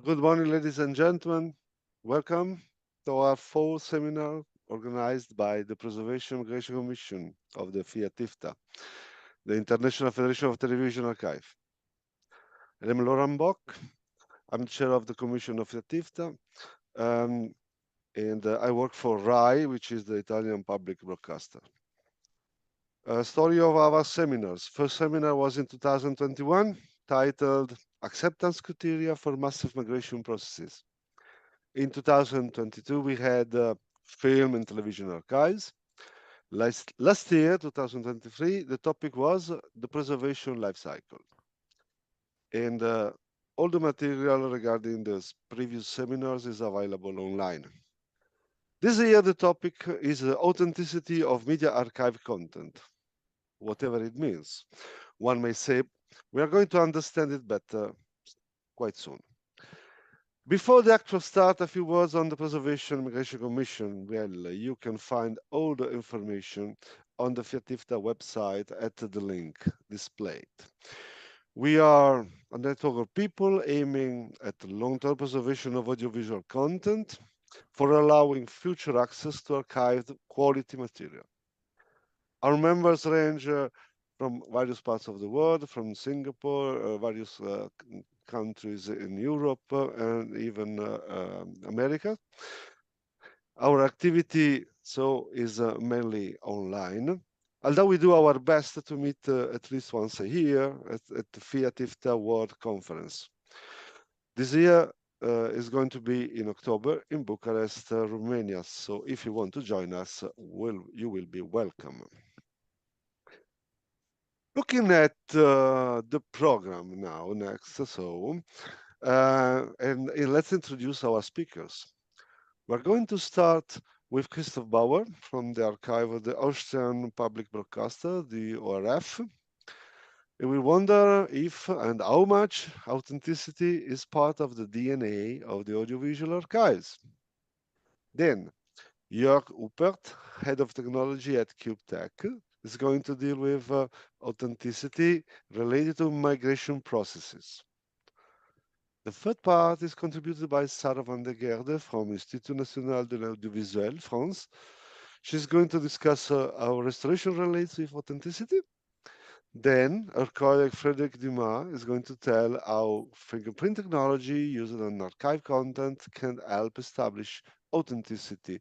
Good morning, ladies and gentlemen. Welcome to our fall seminar organized by the Preservation Migration Commission of the FIAT IFTA, the International Federation of Television Archive. I'm Laurent Boch. I'm the chair of the commission of FIAT IFTA, and I work for RAI, which is the Italian public broadcaster. Story of our seminars. First seminar was in 2021, titled Acceptance Criteria for Massive Migration Processes. In 2022, we had film and television archives. Last year, 2023, the topic was the preservation life cycle. And all the material regarding the previous seminars is available online. This year, the topic is the authenticity of media archive content, whatever it means. One may say we are going to understand it better quite soon. Before the actual start, a few words on the Preservation Migration Commission. Well, you can find all the information on the FIAT IFTA website at the link displayed. We are a network of people aiming at long-term preservation of audiovisual content for allowing future access to archived quality material. Our members range from various parts of the world, from Singapore, various countries in Europe, and even America. Our activity is mainly online, although we do our best to meet at least once a year at the FIAT IFTA World Conference. This year is going to be in October in Bucharest, Romania. So if you want to join us, you will be welcome. Looking at the program now, next, and let's introduce our speakers. We're going to start with Christoph Bauer from the archive of the Austrian public broadcaster, the ORF. And we wonder if and how much authenticity is part of the DNA of the audiovisual archives. Then, Jörg Houpert, head of technology at CubeTech, is going to deal with authenticity related to migration processes. The third part is contributed by Sarah Vandegeerde from Institut National de l'Audiovisuel, France. She's going to discuss how restoration relates with authenticity. Then our colleague Frédéric Dumas is going to tell how fingerprint technology used on archive content can help establish authenticity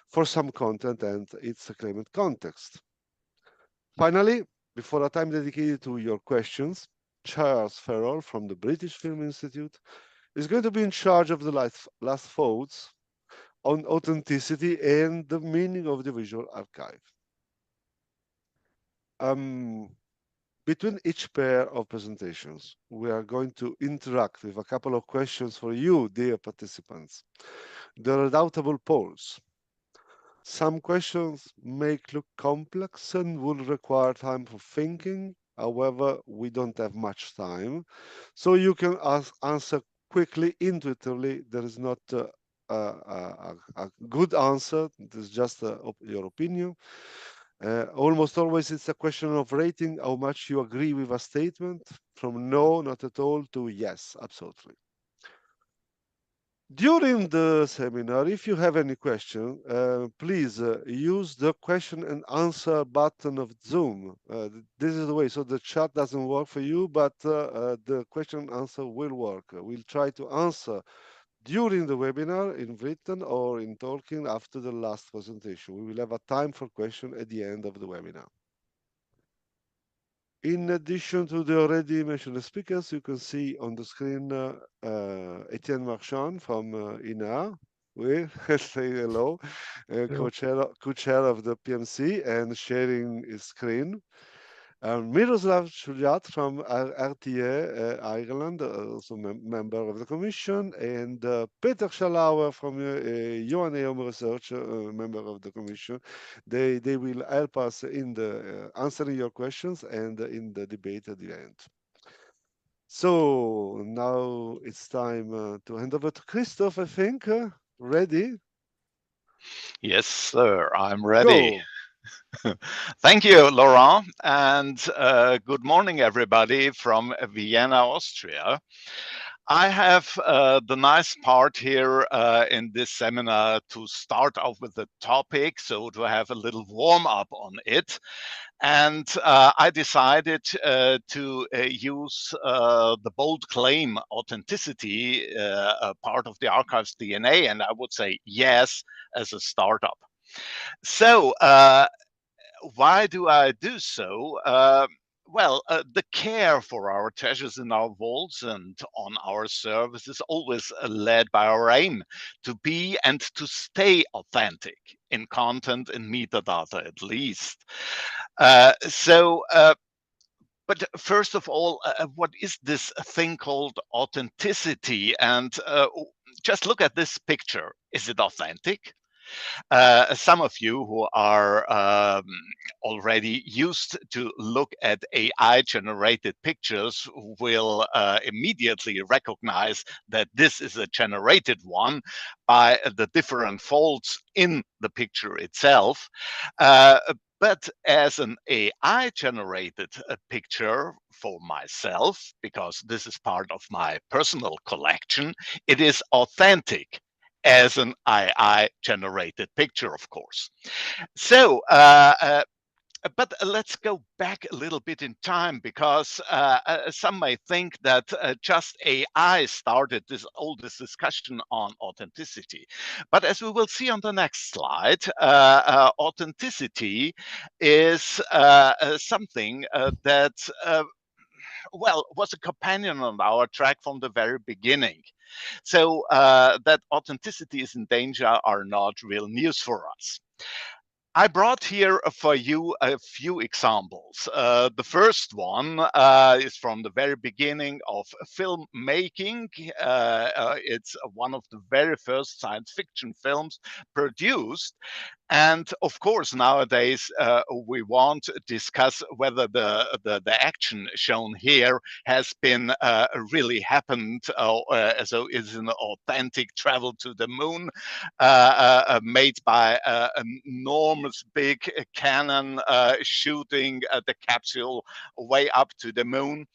for some content and its claimed context. Finally, before a time dedicated to your questions, Charles Fairall from the British Film Institute is going to be in charge of the last thoughts on authenticity and the meaning of the visual archive. Between each pair of presentations, we are going to interact with a couple of questions for you, dear participants. The redoubtable polls. Some questions may look complex and will require time for thinking. However, we don't have much time. So you can answer quickly, intuitively. There is not a good answer. It is just your opinion. Almost always it's a question of rating how much you agree with a statement, from no, not at all, to yes, absolutely. During the seminar, if you have any question, please use the question and answer button of Zoom. This is the way, so the chat doesn't work for you, but the question and answer will work. We'll try to answer during the webinar in written or in talking after the last presentation. We will have a time for question at the end of the webinar. In addition to the already mentioned speakers, you can see on the screen Etienne Marchand from INA. We say hello, co-chair of the PMC and sharing his screen. Miroslav Chuliat from RTA Ireland, also member of the commission, and Peter Schalauer from UNAM Research, member of the commission. They will help us in the answering your questions and in the debate at the end. So now it's time to hand over to Christoph, I think. Ready? Yes, sir, I'm ready. Thank you, Laurent, and good morning, everybody from Vienna, Austria. I have the nice part here in this seminar to start off with the topic, so to have a little warm up on it. And I decided to use the bold claim authenticity, a part of the archive's DNA, and I would say yes as a startup. So why do I do so? Well, the care for our treasures in our vaults and on our servers is always led by our aim to be and to stay authentic in content and metadata at least. But first of all, what is this thing called authenticity? And just look at this picture. Is it authentic? Some of you who are already used to look at AI generated pictures will immediately recognize that this is a generated one by the different folds in the picture itself. But as an AI generated picture for myself, because this is part of my personal collection, it is authentic as an AI generated picture, of course. So, but let's go back a little bit in time, because some may think that just AI started all this discussion on authenticity. But as we will see on the next slide, authenticity is something that well, was a companion on our track from the very beginning. So that authenticity is in danger are not real news for us. I brought here for you a few examples. The first one is from the very beginning of filmmaking. It's one of the very first science fiction films produced. And of course, nowadays, we won't discuss whether the action shown here has been really happened, so is an authentic travel to the moon made by an enormous big cannon shooting the capsule way up to the moon.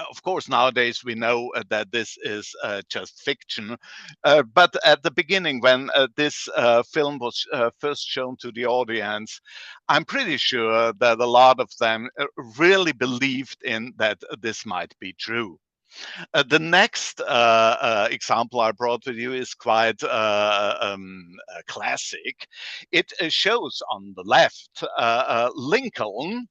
Of course, nowadays we know that this is just fiction. But at the beginning, when this film was first shown to the audience, I'm pretty sure that a lot of them really believed in that this might be true. The next example I brought with you is quite classic. It shows on the left Lincoln,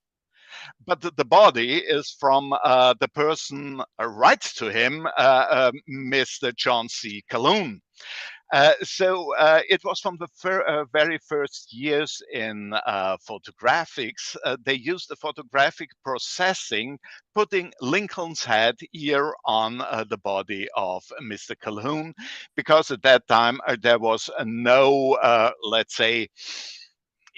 but the body is from the person right to him, Mr. John C. Calhoun. So it was from the very first years in photographics. They used the photographic processing, putting Lincoln's head here on the body of Mr. Calhoun, because at that time there was no, let's say,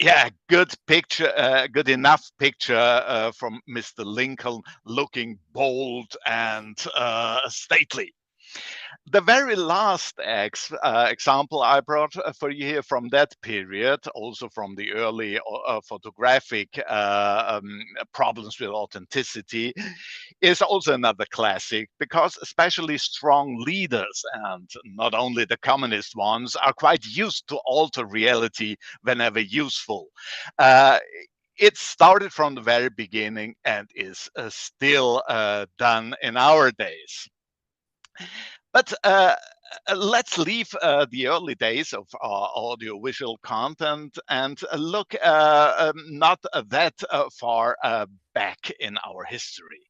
yeah, good picture, good enough picture from Mr. Lincoln looking bold and stately. The very last example I brought for you here from that period, also from the early photographic problems with authenticity, is also another classic, because especially strong leaders, and not only the communist ones, are quite used to alter reality whenever useful. It started from the very beginning and is still done in our days. But let's leave the early days of audiovisual content and look not that far back in our history.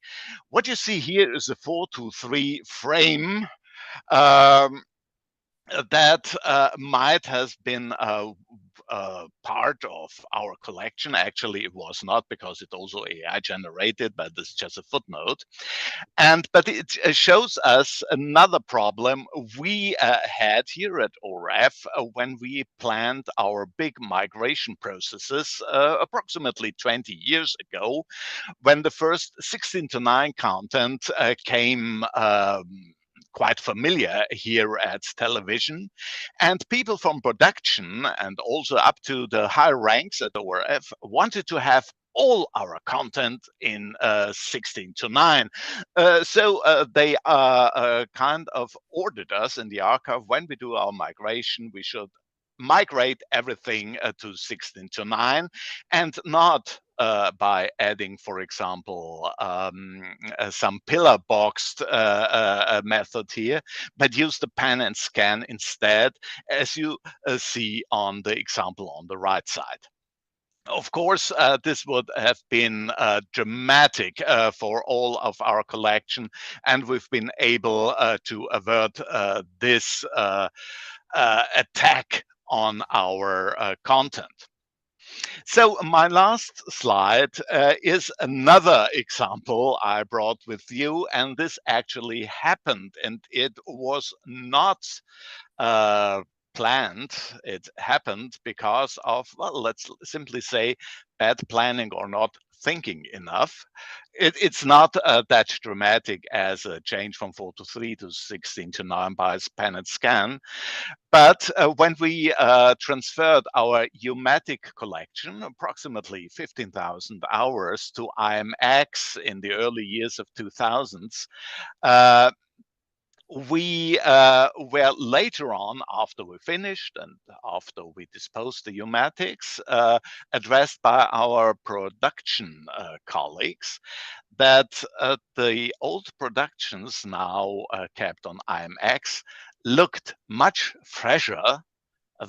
What you see here is a 4:3 frame that might have been part of our collection. Actually, it was not, because it also AI generated, but it's just a footnote. But it shows us another problem we had here at ORF when we planned our big migration processes approximately 20 years ago, when the first 16:9 content came quite familiar here at television. And people from production and also up to the higher ranks at ORF wanted to have all our content in 16:9. So they kind of ordered us in the archive, when we do our migration, we should migrate everything to 16:9, and not by adding, for example, some pillar boxed method here, but use the pan and scan instead, as you see on the example on the right side. Of course, this would have been dramatic for all of our collection, and we've been able to avert this attack on our content. So my last slide is another example I brought with you, and this actually happened, and it was not planned. It happened because of, well, let's simply say, bad planning or not thinking enough. It's not that dramatic as a change from 4:3 to 16:9 by pan and scan. But when we transferred our U-matic collection, approximately 15,000 hours, to IMX in the early years of 2000s, we were later on, after we finished and after we disposed the U-matics, addressed by our production colleagues that the old productions now kept on IMX looked much fresher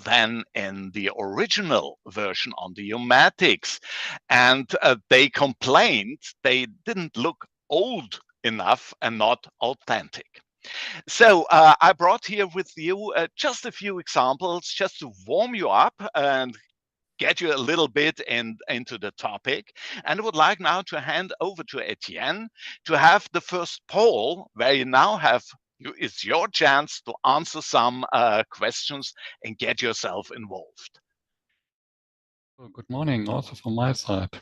than in the original version on the U-matics. And they complained they didn't look old enough and not authentic. So I brought here with you just a few examples just to warm you up and get you a little bit into the topic. And I would like now to hand over to Etienne to have the first poll, where you now have, it's your chance to answer some questions and get yourself involved. Well, good morning, also from my side.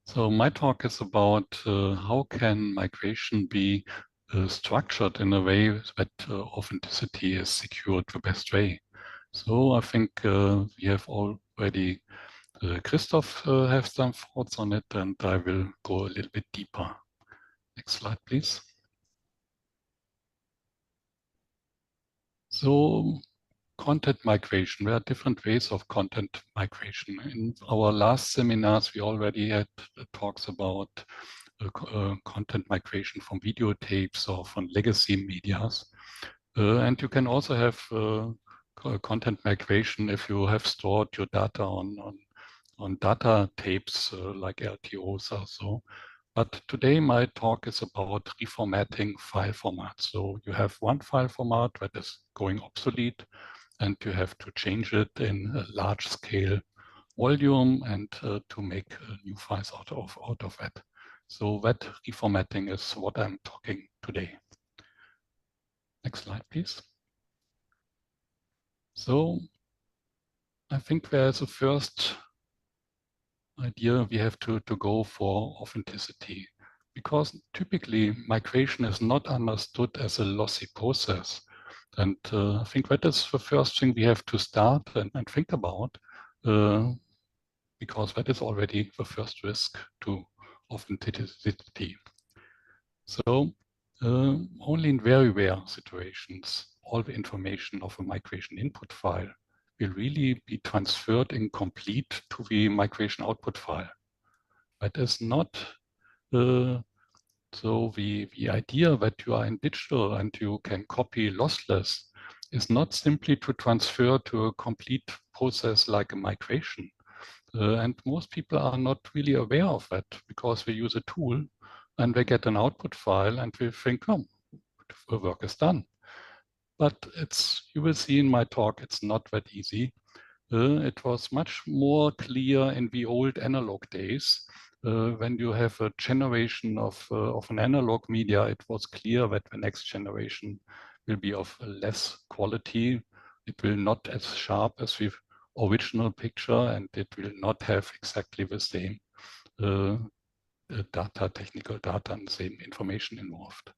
So my talk is about how can migration be structured in a way that authenticity is secured the best way. So I think we have already, Christoph has some thoughts on it, and I will go a little bit deeper. Next slide, please. So content migration, there are different ways of content migration. In our last seminars, we already had talks about content migration from videotapes or from legacy medias. And you can also have content migration if you have stored your data on data tapes like LTOs or so. But today my talk is about reformatting file formats. So you have one file format that is going obsolete, and you have to change it in a large scale volume and to make new files out of that. So that reformatting is what I'm talking today. Next slide, please. So I think there's a first idea we have to go for authenticity, because typically migration is not understood as a lossy process. And I think that is the first thing we have to start and think about, because that is already the first risk to authenticity. So only in very rare situations, all the information of a migration input file will really be transferred incomplete to the migration output file. That is not so the idea that you are in digital and you can copy lossless is not simply to transfer to a complete process like a migration. And most people are not really aware of that, because they use a tool and they get an output file and they think, oh, the work is done. But you will see in my talk, it's not that easy. It was much more clear in the old analog days. When you have a generation of an analog media, it was clear that the next generation will be of less quality. It will not as sharp as the original picture, and it will not have exactly the same data, technical data, and same information involved.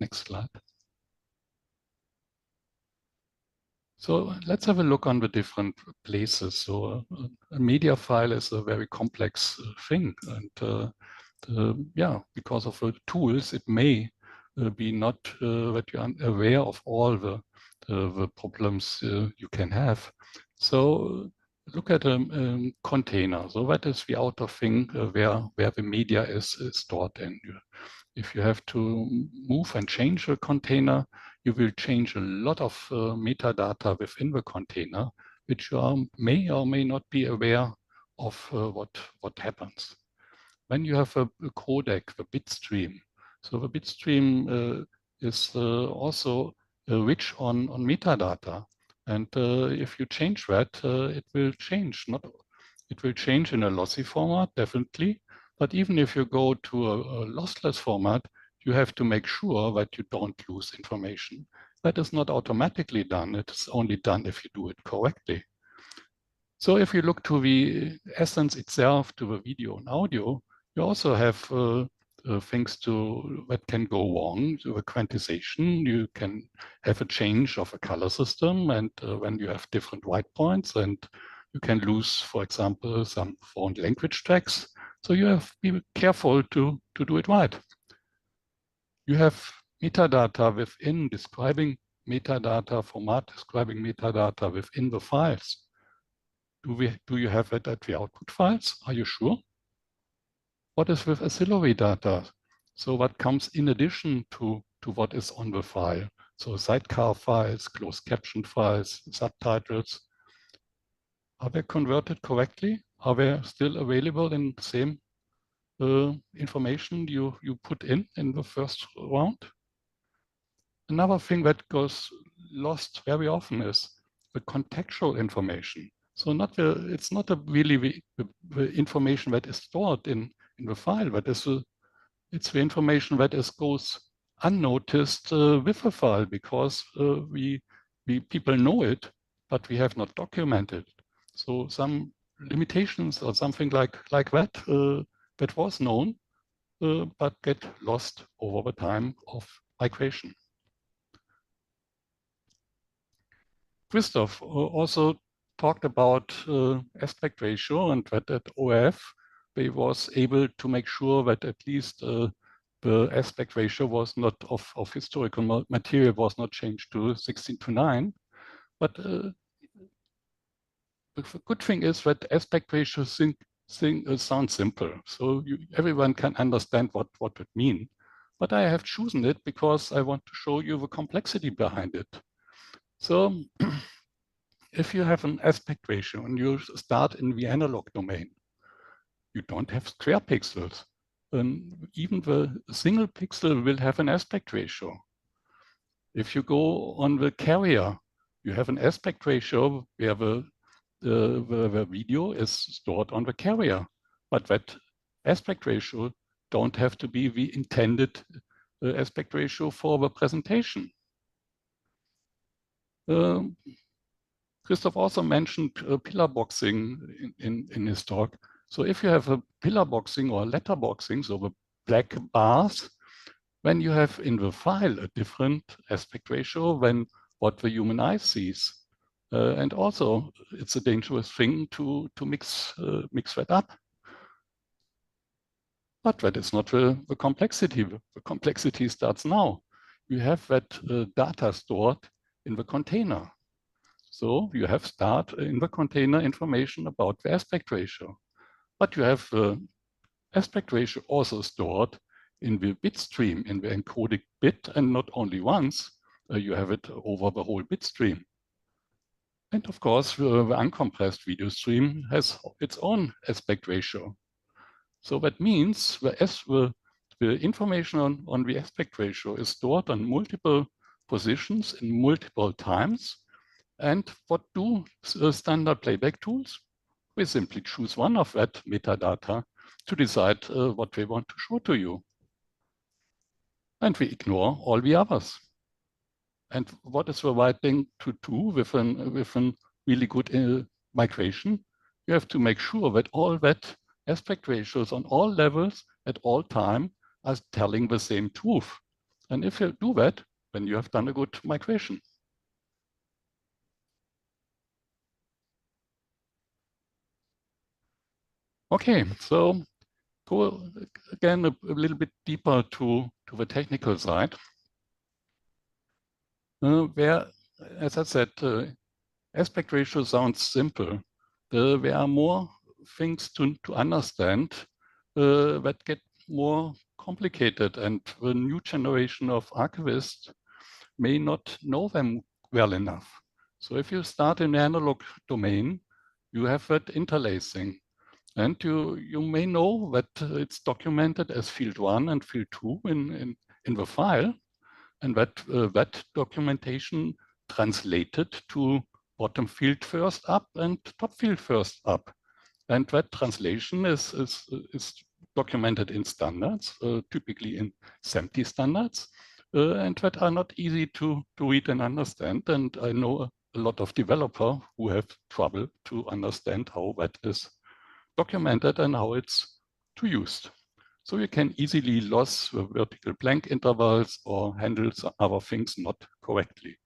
Next slide. So let's have a look on the different places. So a media file is a very complex thing, and yeah, because of the tools, it may be not that you are aware of all the problems you can have. So look at a container. So that is the outer thing where the media is stored in. If you have to move and change a container, you will change a lot of metadata within the container, which you may or may not be aware of what happens. When you have a codec, the bit stream, so the bit stream is also rich on metadata. And if you change that, it will change. It will change in a lossy format, definitely. But even if you go to a lossless format, you have to make sure that you don't lose information. That is not automatically done. It is only done if you do it correctly. So if you look to the essence itself, to the video and audio, you also have things that can go wrong. So the quantization, you can have a change of a color system, and when you have different white points, and you can lose, for example, some foreign language tags. So you have to be careful to do it right. You have metadata within describing metadata, format describing metadata within the files. Do you have it at the output files? Are you sure? What is with ancillary data? So what comes in addition to what is on the file? So sidecar files, closed caption files, subtitles. Are they converted correctly? Are they still available in the same information you put in the first round? Another thing that goes lost very often is the contextual information. So it's not really the information that is stored in the file, but it's the information that goes unnoticed with the file, because people know it, but we have not documented. So some limitations or something like that that was known, but get lost over the time of migration. Christoph also talked about aspect ratio, and that at ORF they was able to make sure that at least the aspect ratio was not of historical material was not changed to 16:9. But the good thing is that aspect ratio sounds simple, so everyone can understand what it means. But I have chosen it because I want to show you the complexity behind it. So if you have an aspect ratio and you start in the analog domain, you don't have square pixels. And even the single pixel will have an aspect ratio. If you go on the carrier, you have an aspect ratio where the video is stored on the carrier. But that aspect ratio don't have to be the intended aspect ratio for the presentation. Christoph also mentioned pillar boxing in his talk. So if you have a pillar boxing or letter boxing, so the black bars, when you have in the file a different aspect ratio than what the human eye sees. And also it's a dangerous thing to mix that up. But that is not the complexity. The complexity starts now. You have that data stored in the container. So you have start in the container information about the aspect ratio. But you have the aspect ratio also stored in the bit stream, in the encoded bit, and not only once, you have it over the whole bit stream. And of course, the uncompressed video stream has its own aspect ratio. So that means the information on the aspect ratio is stored on multiple positions in multiple times. And what do standard playback tools? We simply choose one of that metadata to decide what we want to show to you. And we ignore all the others. And what is the right thing to do with a really good migration? You have to make sure that all that aspect ratios on all levels at all time are telling the same truth. And if you do that, then you have done a good migration. Okay, so go again a little bit deeper to the technical side. Where, as I said, aspect ratio sounds simple. There are more things to understand that get more complicated, and the new generation of archivists may not know them well enough. So if you start in the analog domain, you have that interlacing. And you may know that it's documented as field 1 and field 2 in the file, and that documentation translated to bottom field first up and top field first up. And that translation is documented in standards, typically in SMPTE standards, and that are not easy to read and understand. And I know a lot of developers who have trouble to understand how that is documented and how it's to used. So you can easily lose the vertical blank intervals or handle other things not correctly.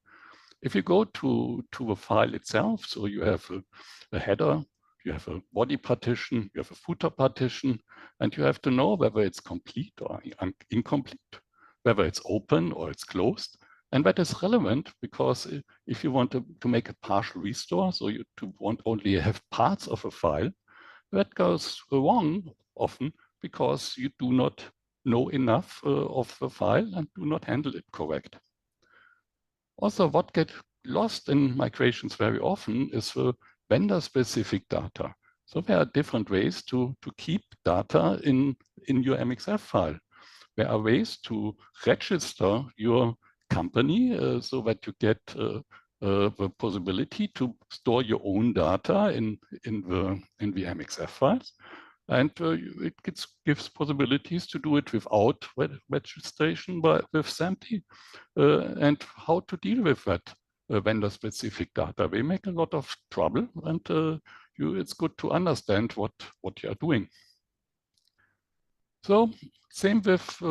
If you go to the file itself, so you have a header, you have a body partition, you have a footer partition, and you have to know whether it's complete or incomplete, whether it's open or it's closed. And that is relevant because if you want to make a partial restore, so you want only have parts of a file, that goes wrong often because you do not know enough of the file and do not handle it correct. Also, what gets lost in migrations very often is the vendor-specific data. So there are different ways to keep data in your MXF file. There are ways to register your company so that you get the possibility to store your own data in the MXF files. And it gives possibilities to do it without registration with SMPTE and how to deal with that vendor-specific data. They make a lot of trouble, and it's good to understand what you are doing. So same with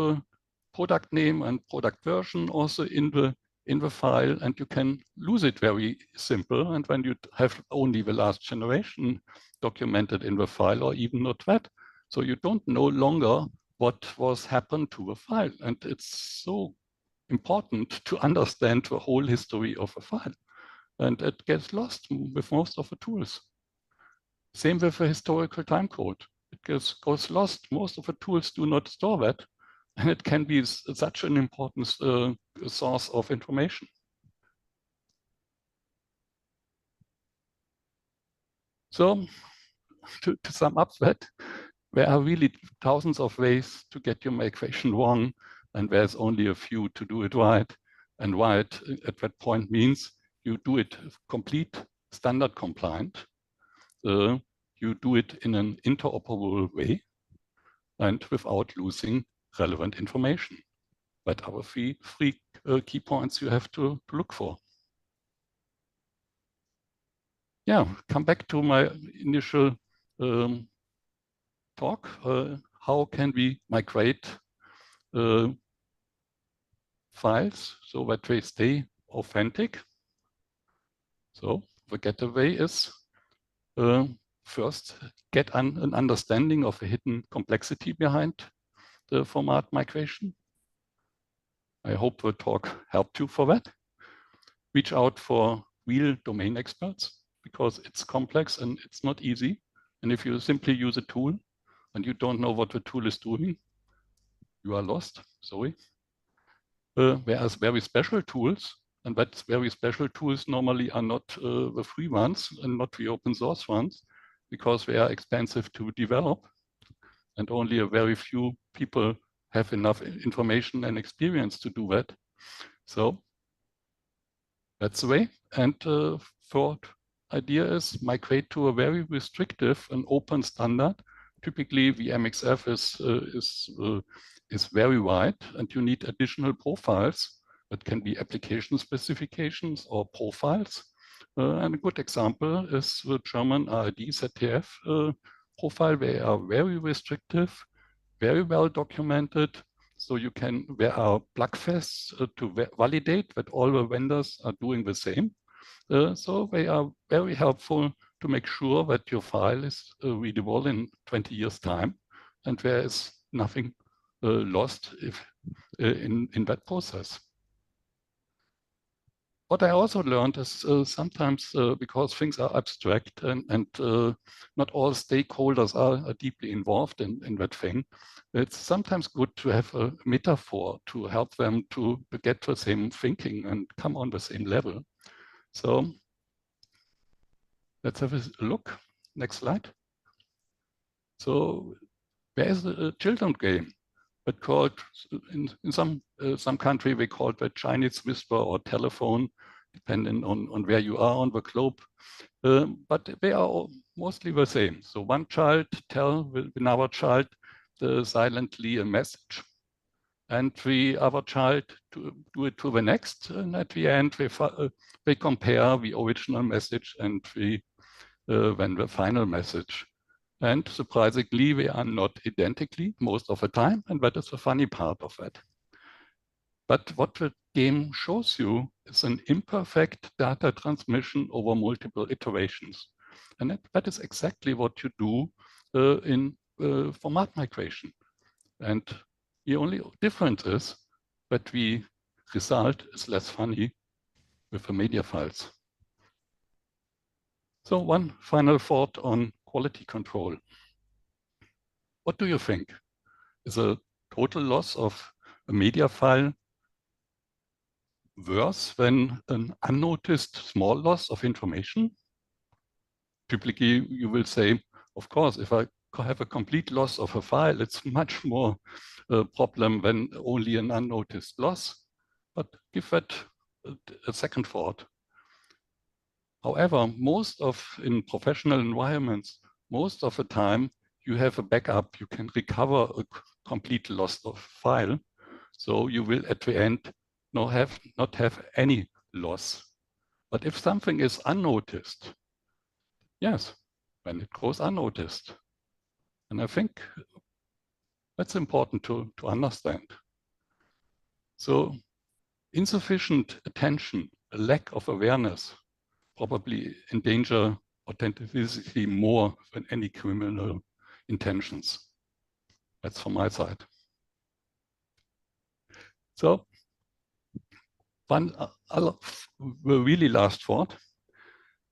product name and product version also in the file, and you can lose it very simple. And when you have only the last generation documented in the file, or even not that, so you don't no longer what was happened to the file. And it's so important to understand the whole history of a file. And it gets lost with most of the tools. Same with the historical timecode. It goes lost. Most of the tools do not store that. And it can be such an important source of information. So to sum up that, there are really thousands of ways to get your migration wrong, and there's only a few to do it right. And right at that point means you do it complete standard compliant. You do it in an interoperable way and without losing relevant information. But our three key points you have to look for. Yeah, come back to my initial talk. How can we migrate files so that they stay authentic? So the getaway is first get an understanding of the hidden complexity behind the format migration. I hope the talk helped you for that. Reach out for real domain experts because it's complex and it's not easy. And if you simply use a tool and you don't know what the tool is doing, you are lost, sorry. Whereas very special tools, and that very special tools normally are not the free ones and not the open source ones, because they are expensive to develop and only a very few people have enough information and experience to do that. So that's the way. And third idea is migrate to a very restrictive and open standard. Typically, the MXF is very wide, and you need additional profiles that can be application specifications or profiles. And a good example is the German ARD ZDF profile. They are very restrictive, very well documented. So you can, there are plugfests to validate that all the vendors are doing the same. So they are very helpful to make sure that your file is readable in 20 years' time, and there is nothing lost in that process. What I also learned is sometimes because things are abstract and not all stakeholders are deeply involved in that thing, it's sometimes good to have a metaphor to help them to get to the same thinking and come on the same level. So let's have a look. Next slide. So there is a children's game, but called in some country we call it Chinese whisper or telephone, depending on where you are on the globe. But they are all mostly the same. So one child tell another child silently a message, and the other child to do it to the next, and at the end they compare the original message and then the final message. And surprisingly, they are not identically most of the time, and that is the funny part of that. But what the game shows you is an imperfect data transmission over multiple iterations. And that is exactly what you do in format migration. And the only difference is that the result is less funny with the media files. So one final thought on quality control. What do you think? Is a total loss of a media file worse than an unnoticed small loss of information? Typically, you will say, of course, if I have a complete loss of a file, it's much more a problem than only an unnoticed loss. But give that a second thought. However, in professional environments, most of the time, you have a backup. You can recover a complete loss of file. So you will, at the end, not have any loss. But if something is unnoticed, yes, then it goes unnoticed. And I think that's important to understand. So insufficient attention, a lack of awareness, probably endanger authenticity more than any criminal intentions. That's from my side. So one really last thought.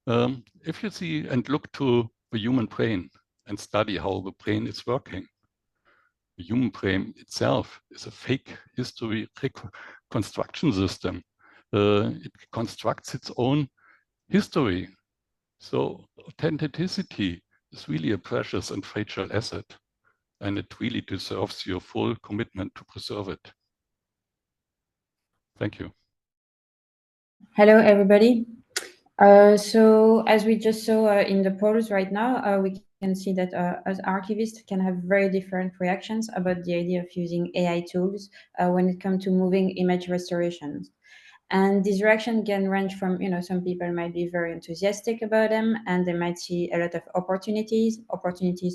If you see and look to the human brain and study how the brain is working, the human brain itself is a fake history reconstruction system. It constructs its own history. So authenticity is really a precious and fragile asset, and it really deserves your full commitment to preserve it. Thank you. Hello, everybody. So as we just saw in the polls right now, we can see that as archivists can have very different reactions about the idea of using AI tools when it comes to moving image restorations. And this reaction can range from, some people might be very enthusiastic about them, and they might see a lot of opportunities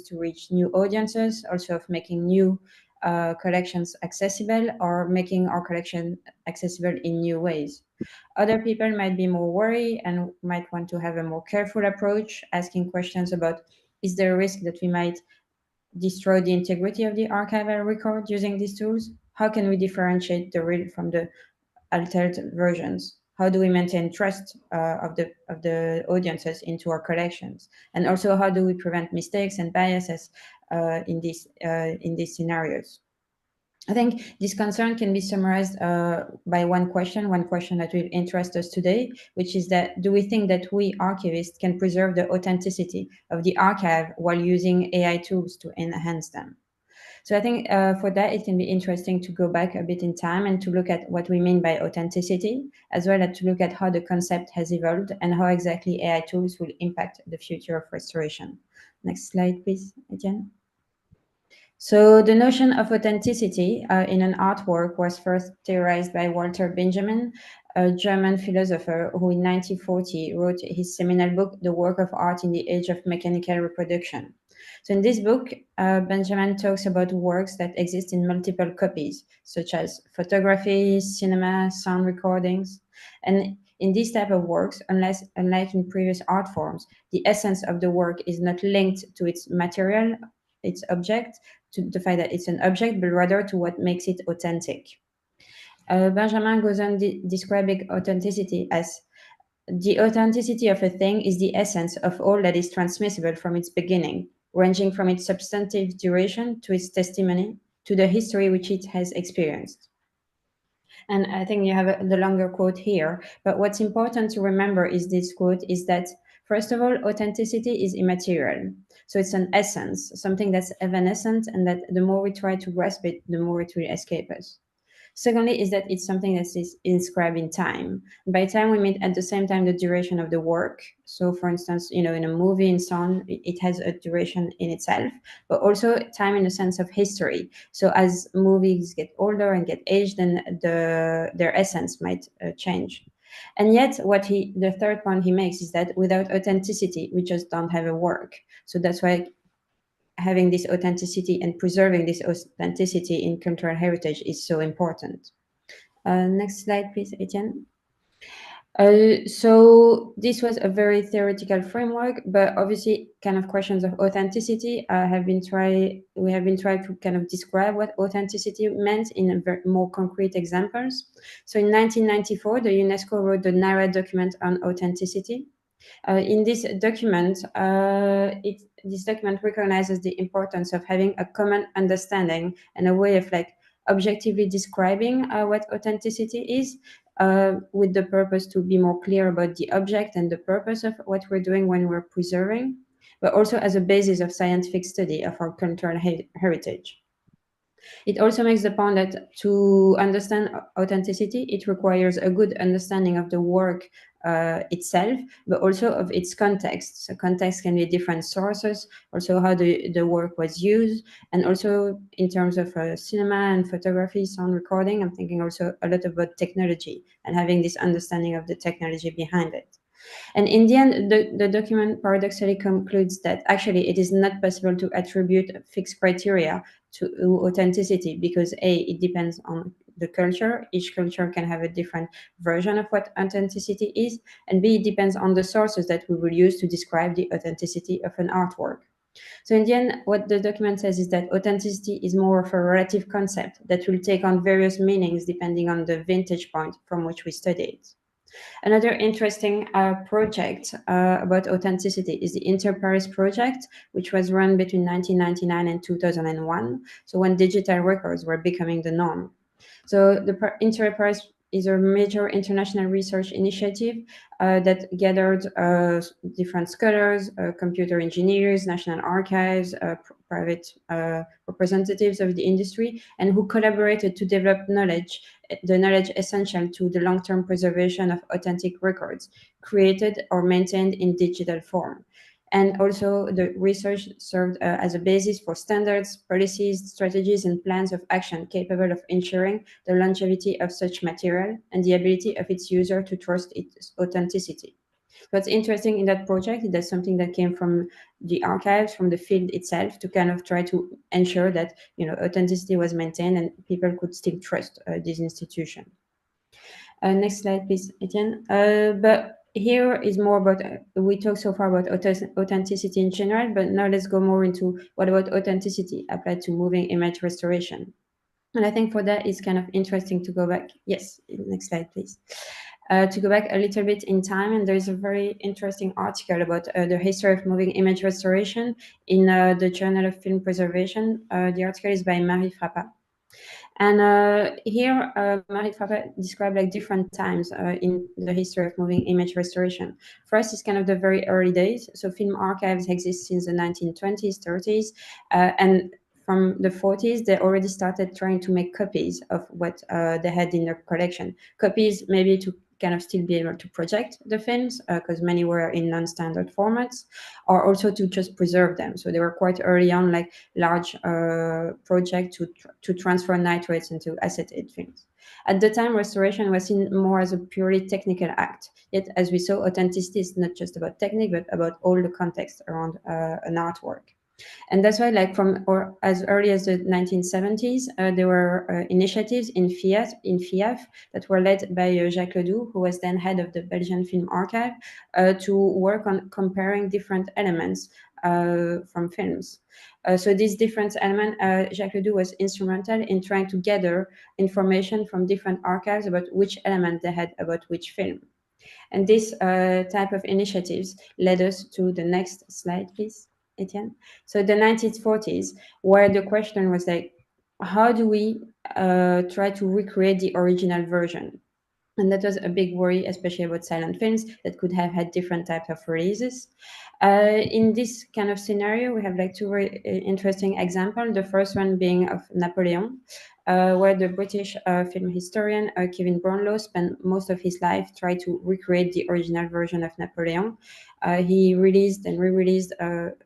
to reach new audiences, also of making new collections accessible or making our collection accessible in new ways. Other people might be more worried and might want to have a more careful approach, asking questions about, is there a risk that we might destroy the integrity of the archival record using these tools? How can we differentiate the real from the altered versions? How do we maintain trust of the audiences into our collections? And also, how do we prevent mistakes and biases in these scenarios? I think this concern can be summarized by one question that will interest us today, which is that, do we think that we archivists can preserve the authenticity of the archive while using AI tools to enhance them? So I think for that, it can be interesting to go back a bit in time and to look at what we mean by authenticity, as well as to look at how the concept has evolved and how exactly AI tools will impact the future of restoration. Next slide, please, Etienne. So the notion of authenticity in an artwork was first theorized by Walter Benjamin, a German philosopher who in 1940 wrote his seminal book, The Work of Art in the Age of Mechanical Reproduction. So in this book, Benjamin talks about works that exist in multiple copies, such as photography, cinema, sound recordings. And In this type of works, unlike in previous art forms, the essence of the work is not linked to its material, its object, to the fact that it's an object, but rather to what makes it authentic. Benjamin goes on describing authenticity as the authenticity of a thing is the essence of all that is transmissible from its beginning, ranging from its substantive duration to its testimony, to the history which it has experienced. And I think you have the longer quote here, but what's important to remember is this quote is that, first of all, authenticity is immaterial. So it's an essence, something that's evanescent, and that the more we try to grasp it, the more it will escape us. Secondly, is that it's something that is inscribed in time. By time, we mean at the same time the duration of the work. So, for instance, in a movie and so on, it has a duration in itself, but also time in the sense of history. So, as movies get older and get aged, then their essence might change. And yet, the third point he makes is that without authenticity, we just don't have a work. So that's why having this authenticity and preserving this authenticity in cultural heritage is so important. Next slide, please, Etienne. So this was a very theoretical framework, but obviously kind of questions of authenticity we have been trying to kind of describe what authenticity meant in more concrete examples. So in 1994, the UNESCO wrote the NARA document on authenticity. In this document, this document recognizes the importance of having a common understanding and a way of objectively describing what authenticity is, with the purpose to be more clear about the object and the purpose of what we're doing when we're preserving, but also as a basis of scientific study of our cultural heritage. It also makes the point that to understand authenticity, it requires a good understanding of the work itself, but also of its context. So context can be different sources, also how the work was used, and also in terms of cinema and photography, sound recording, I'm thinking also a lot about technology and having this understanding of the technology behind it. And in the end, the document paradoxically concludes that actually it is not possible to attribute fixed criteria to authenticity because A, it depends on the culture. Each culture can have a different version of what authenticity is. And B, it depends on the sources that we will use to describe the authenticity of an artwork. So in the end, what the document says is that authenticity is more of a relative concept that will take on various meanings depending on the vantage point from which we study it. Another interesting project about authenticity is the Inter-Paris project, which was run between 1999 and 2001, so when digital records were becoming the norm. So the Inter-Paris is a major international research initiative that gathered different scholars, computer engineers, national archives, private representatives of the industry, and who collaborated to develop the knowledge essential to the long-term preservation of authentic records created or maintained in digital form. And also the research served as a basis for standards, policies, strategies, and plans of action capable of ensuring the longevity of such material and the ability of its user to trust its authenticity. What's interesting in that project is that something that came from the archives, from the field itself, to kind of try to ensure that authenticity was maintained and people could still trust this institution. Next slide, please, Etienne. But here is more about, we talked so far about authenticity in general, but now let's go more into what about authenticity applied to moving image restoration. And I think for that, it's kind of interesting to go back. Yes, next slide, please. To go back a little bit in time, and there's a very interesting article about the history of moving image restoration in the Journal of Film Preservation. The article is by Marie Frappat. And here, Marie Frappat described different times in the history of moving image restoration. First, it's kind of the very early days. So film archives exist since the 1920s, 30s, and from the 40s, they already started trying to make copies of what they had in their collection. Copies maybe to kind of still be able to project the films, because many were in non-standard formats, or also to just preserve them. So they were quite early on, large project to transfer nitrates into acetate films. At the time, restoration was seen more as a purely technical act. Yet, as we saw, authenticity is not just about technique, but about all the context around an artwork. And that's why, like or as early as the 1970s, there were initiatives in FIAT that were led by Jacques Ledoux, who was then head of the Belgian Film Archive, to work on comparing different elements from films. So these different elements, Jacques Ledoux was instrumental in trying to gather information from different archives about which element they had about which film. And this type of initiatives led us to the next slide, please, Etienne. So the 1940s, where the question was like, how do we try to recreate the original version? And that was a big worry, especially about silent films that could have had different types of releases. In this kind of scenario, we have like two very interesting examples. The first one being of Napoleon, where the British film historian Kevin Brownlow spent most of his life trying to recreate the original version of Napoleon. He released and re-released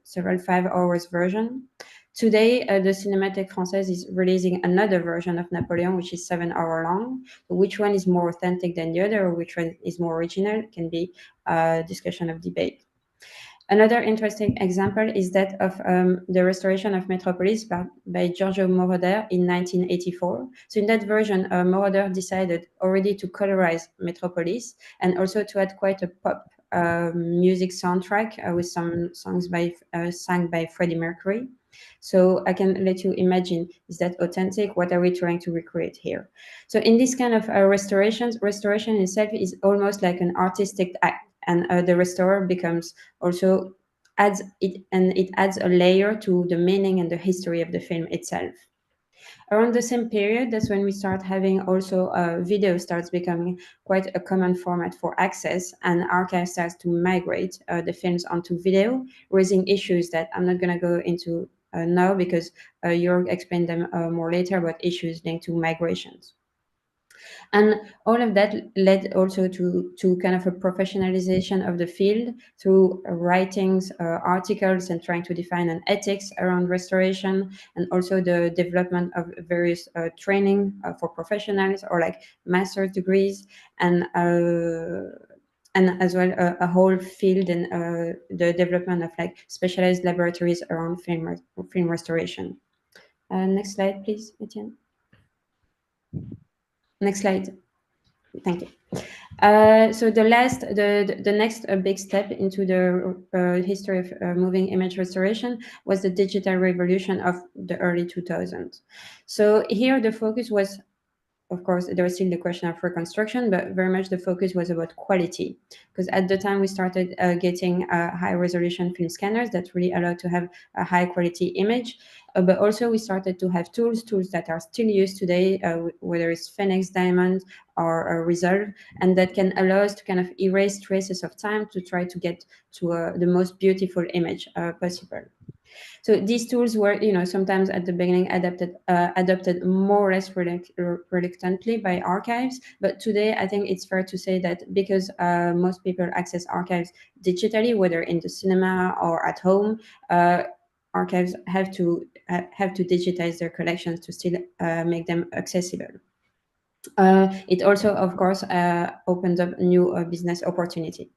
several 5 hours version. Today, the Cinémathèque Française is releasing another version of Napoleon, which is 7 hours long. So which one is more authentic than the other, or which one is more original, can be a discussion of debate. Another interesting example is that of the restoration of Metropolis by Giorgio Moroder in 1984. So in that version, Moroder decided already to colorize Metropolis and also to add quite a pop music soundtrack with some songs sung by Freddie Mercury. So I can let you imagine, is that authentic? What are we trying to recreate here? So in this kind of restoration itself is almost like an artistic act, and the restorer becomes also adds a layer to the meaning and the history of the film itself. Around the same period, that's when we start having also video starts becoming quite a common format for access, and archive starts to migrate the films onto video, raising issues that I'm not going to go into now because Jörg explained them more later about issues linked to migrations. And all of that led also to kind of a professionalization of the field through writings, articles, and trying to define an ethics around restoration, and also the development of various training for professionals or like master's degrees, and as well a whole field and the development of like specialized laboratories around film restoration. Next slide, please, Etienne. Next slide. Thank you. So the next big step into the history of moving image restoration was the digital revolution of the early 2000s. So here the focus was, of course, there was still the question of reconstruction, but very much the focus was about quality. Because at the time we started getting high resolution film scanners that really allowed to have a high quality image. But also we started to have tools that are still used today, whether it's Phoenix, Diamond, or Resolve, and that can allow us to kind of erase traces of time to try to get to the most beautiful image possible. So these tools were, sometimes at the beginning adopted more or less reluctantly by archives. But today, I think it's fair to say that because most people access archives digitally, whether in the cinema or at home, archives have to digitize their collections to still make them accessible. It also, of course, opens up new business opportunity.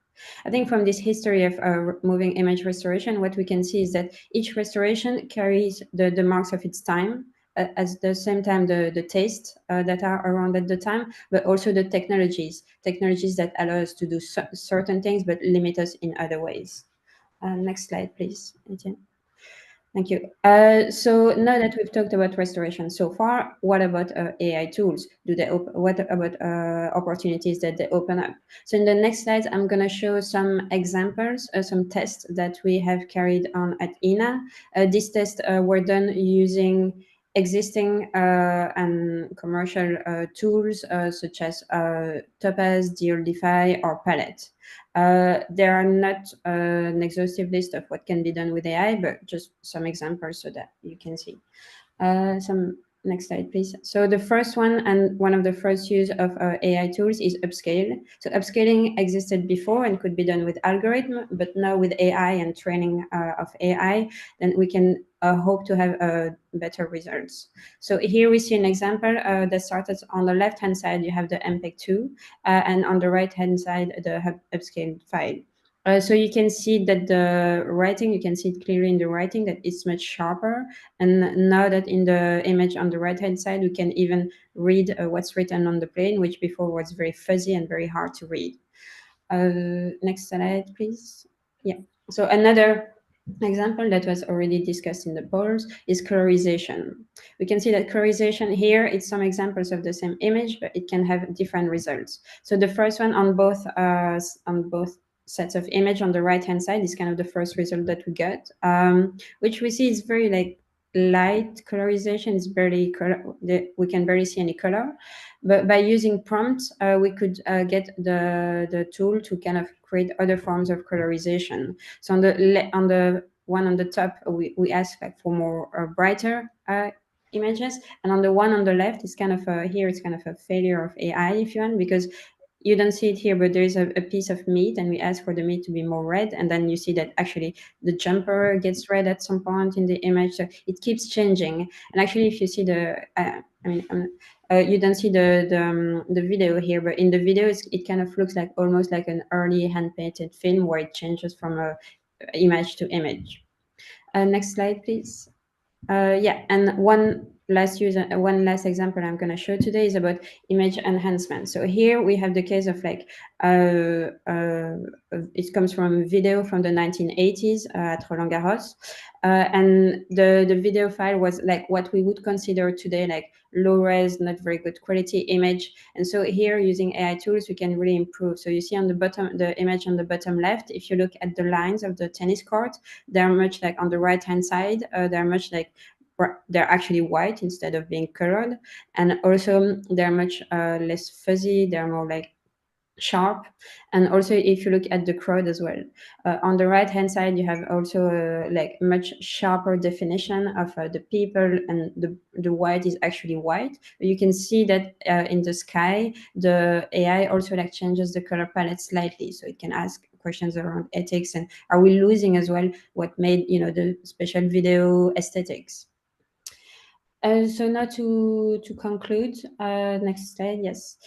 I think from this history of moving image restoration, what we can see is that each restoration carries the marks of its time, at the same time the tastes that are around at the time, but also the technologies that allow us to do certain things but limit us in other ways. Next slide, please, Etienne. Thank you. So now that we've talked about restoration so far, what about AI tools? What about opportunities that they open up? So in the next slides, I'm going to show some examples, some tests that we have carried on at INA. These tests were done using existing and commercial tools such as Topaz, DLDFi, or Palette. There are not an exhaustive list of what can be done with AI, but just some examples so that you can see. Next slide, please. So the first one, and one of the first use of AI tools, is upscale. So upscaling existed before and could be done with algorithm, but now with AI and training of AI, then we can hope to have better results. So here we see an example that started on the left-hand side, you have the MPEG-2, and on the right-hand side, the upscaled file. So you can see that the writing, you can see it clearly in the writing that it's much sharper. And now that in the image on the right-hand side, we can even read what's written on the plane, which before was very fuzzy and very hard to read. Next slide, please. Yeah. So another example that was already discussed in the polls is colorization. We can see that colorization here, it's some examples of the same image, but it can have different results. So the first one on both sets of image on the right-hand side is kind of the first result that we got, which we see is very like light colorization. Is barely color. We can barely see any color. But by using prompts, we could get the tool to kind of create other forms of colorization. So on the one on the top, we ask like for more brighter images, and on the one on the left, it's kind of here it's kind of a failure of AI, if you want, because you don't see it here, but there is a piece of meat, and we ask for the meat to be more red, and then you see that actually the jumper gets red at some point in the image. So it keeps changing. And actually, if you see the, you don't see the video here, but in the video, it kind of looks like almost like an early hand-painted film where it changes from a image to image. Next slide, please. Yeah, and one last example I'm going to show today is about image enhancement. So here we have the case of like it comes from a video from the 1980s at Roland Garros, and the video file was like what we would consider today like low res, not very good quality image. And so here, using AI tools, we can really improve. So you see on the bottom, the image on the bottom left, if you look at the lines of the tennis court, they're much like on the right hand side, they're much like they're actually white instead of being colored, and also they're much less fuzzy, they're more like sharp. And also if you look at the crowd as well, on the right hand side you have also like much sharper definition of the people, and the white is actually white. You can see that in the sky the AI also like changes the color palette slightly, so it can ask questions around ethics and are we losing as well what made the special video aesthetics. So now to conclude, next slide, yes.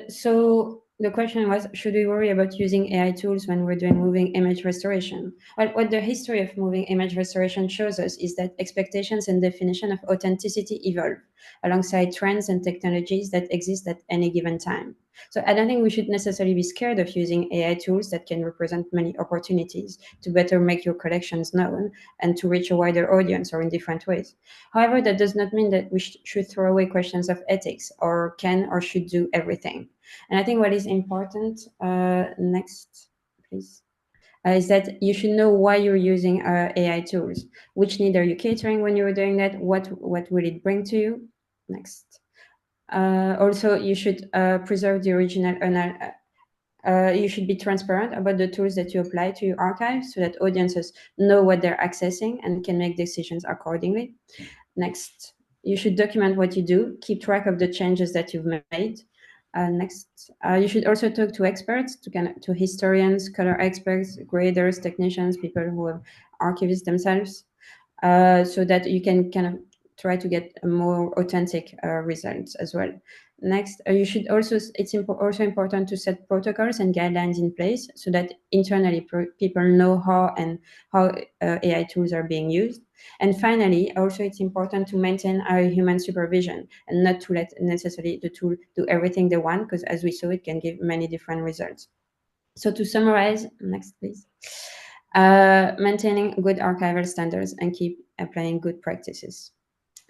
So the question was, should we worry about using AI tools when we're doing moving image restoration? Well, what the history of moving image restoration shows us is that expectations and definition of authenticity evolve alongside trends and technologies that exist at any given time. So I don't think we should necessarily be scared of using AI tools that can represent many opportunities to better make your collections known and to reach a wider audience or in different ways. However, that does not mean that we should throw away questions of ethics or can or should do everything. And I think what is important, next, please, is that you should know why you're using AI tools. Which need are you catering when you're doing that? What will it bring to you? Next. Also, you should preserve the original you should be transparent about the tools that you apply to your archive so that audiences know what they're accessing and can make decisions accordingly. Next, you should document what you do, keep track of the changes that you've made. Next, you should also talk to experts, to historians, color experts, graders, technicians, people who are archivists themselves, so that you can kind of try to get a more authentic results as well. Next, you should also, it's also important to set protocols and guidelines in place so that internally people know how AI tools are being used. And finally, also it's important to maintain our human supervision and not to let necessarily the tool do everything they want, because as we saw, it can give many different results. So to summarize, next please, maintaining good archival standards and keep applying good practices.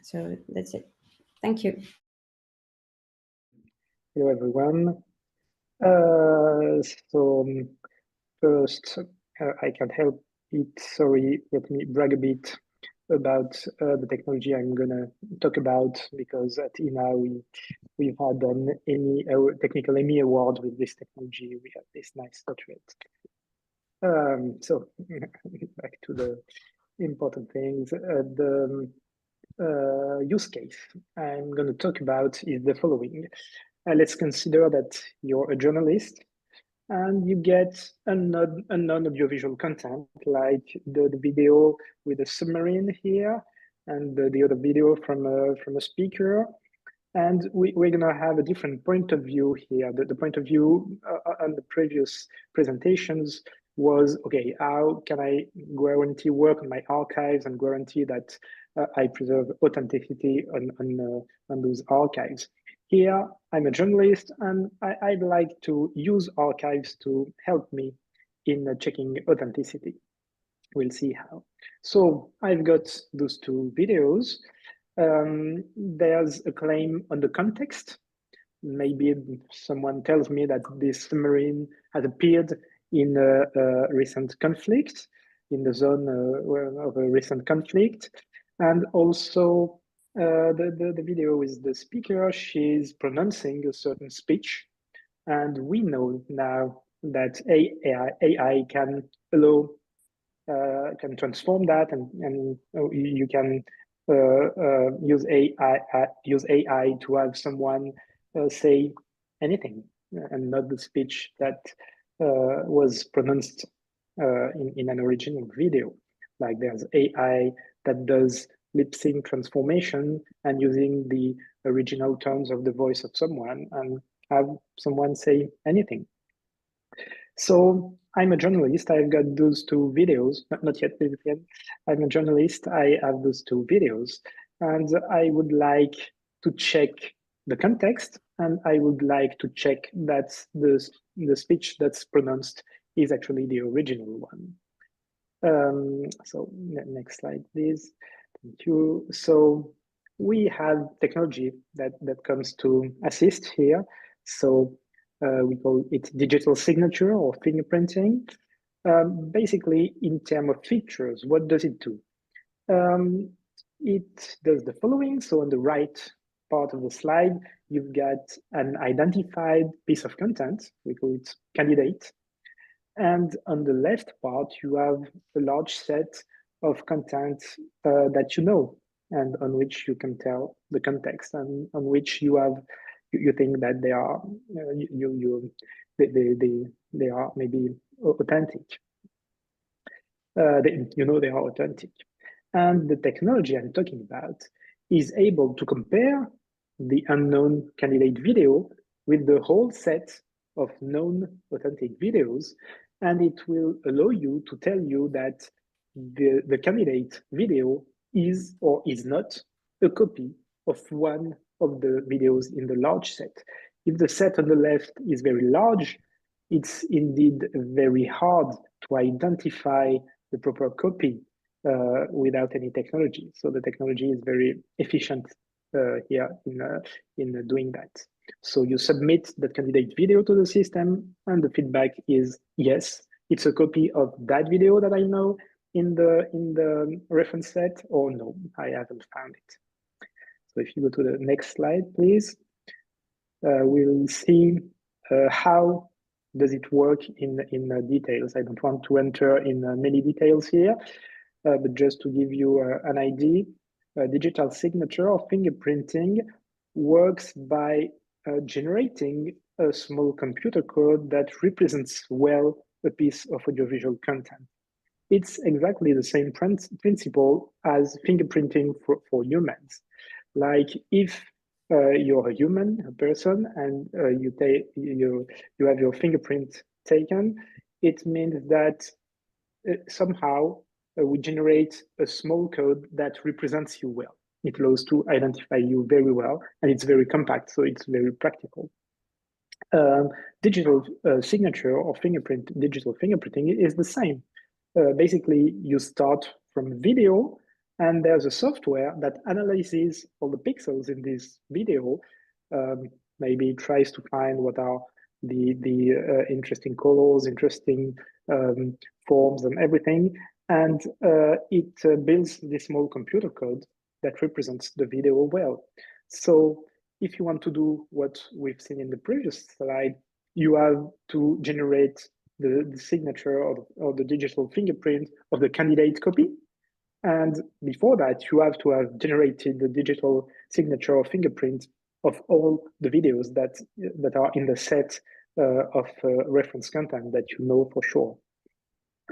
So that's it. Thank you. Hello, everyone. First, I can't help it. Sorry, let me brag a bit about the technology I'm gonna talk about, because at INA we've had an technical Emmy award with this technology. We have this nice statuette. So back to the important things. The use case I'm going to talk about is the following. Let's consider that you're a journalist and you get a non-audiovisual content, like the video with a submarine here and the other video from a speaker. And we're going to have a different point of view here. The point of view on the previous presentations was, okay, how can I guarantee work on my archives and guarantee that I preserve authenticity on those archives? Here, I'm a journalist, and I'd like to use archives to help me in checking authenticity. We'll see how. So I've got those two videos. There's a claim on the context. Maybe someone tells me that this submarine has appeared in a recent conflict, in the zone of a recent conflict. And also the video with the speaker, she's pronouncing a certain speech. And we know now that AI can allow, can transform that, and you can use AI to have someone say anything and not the speech that was pronounced in an original video. Like there's AI that does lip sync transformation and using the original tones of the voice of someone and have someone say anything. So I'm a journalist. I've got those two videos, not yet. I'm a journalist. I have those two videos, and I would like to check the context, and I would like to check that the speech that's pronounced is actually the original one. So next slide, please. Thank you. So we have technology that comes to assist here. So we call it digital signature or fingerprinting. Basically, in terms of features, what does it do? It does the following. So on the right part of the slide, you've got an identified piece of content. We call it candidate. And on the left part, you have a large set of content that you know and on which you can tell the context and on which you have you think that they are they are maybe authentic. You know they are authentic, and the technology I'm talking about is able to compare the unknown candidate video with the whole set of known authentic videos, and it will allow you to tell you that the candidate video is or is not a copy of one of the videos in the large set. If the set on the left is very large, it's indeed very hard to identify the proper copy without any technology. So the technology is very efficient here in doing that. So you submit the candidate video to the system, and the feedback is yes, it's a copy of that video that I know in the reference set, or no, I haven't found it. So if you go to the next slide, please, we'll see how does it work in details. I don't want to enter in many details here, but just to give you an idea, digital signature or fingerprinting works by generating a small computer code that represents well a piece of audiovisual content. It's exactly the same principle as fingerprinting for humans. Like if you're a human, a person, and you have your fingerprint taken, it means that somehow we generate a small code that represents you well. It allows to identify you very well, and it's very compact, so it's very practical. Digital signature or digital fingerprinting is the same. Basically, you start from video, and there's a software that analyzes all the pixels in this video, maybe tries to find what are the interesting colors, interesting forms and everything, and it builds this small computer code that represents the video well. So if you want to do what we've seen in the previous slide, you have to generate the signature or the digital fingerprint of the candidate copy. And before that, you have to have generated the digital signature or fingerprint of all the videos that are in the set of reference content that you know for sure.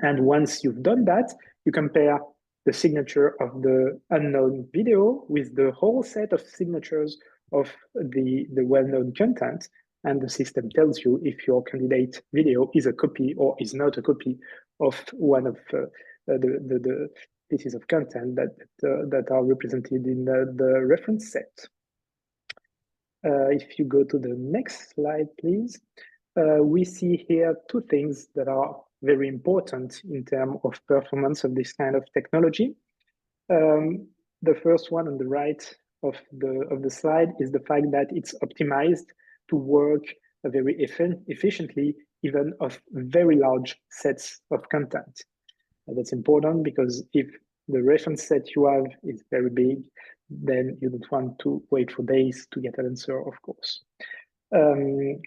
And once you've done that, you compare the signature of the unknown video with the whole set of signatures of the well-known content, and the system tells you if your candidate video is a copy or is not a copy of one of the pieces of content that are represented in the reference set. If you go to the next slide, please, we see here two things that are very important in terms of performance of this kind of technology. The first one on the right of the slide is the fact that it's optimized to work very efficiently, even of very large sets of content. And that's important because if the reference set you have is very big, then you don't want to wait for days to get an answer, of course. And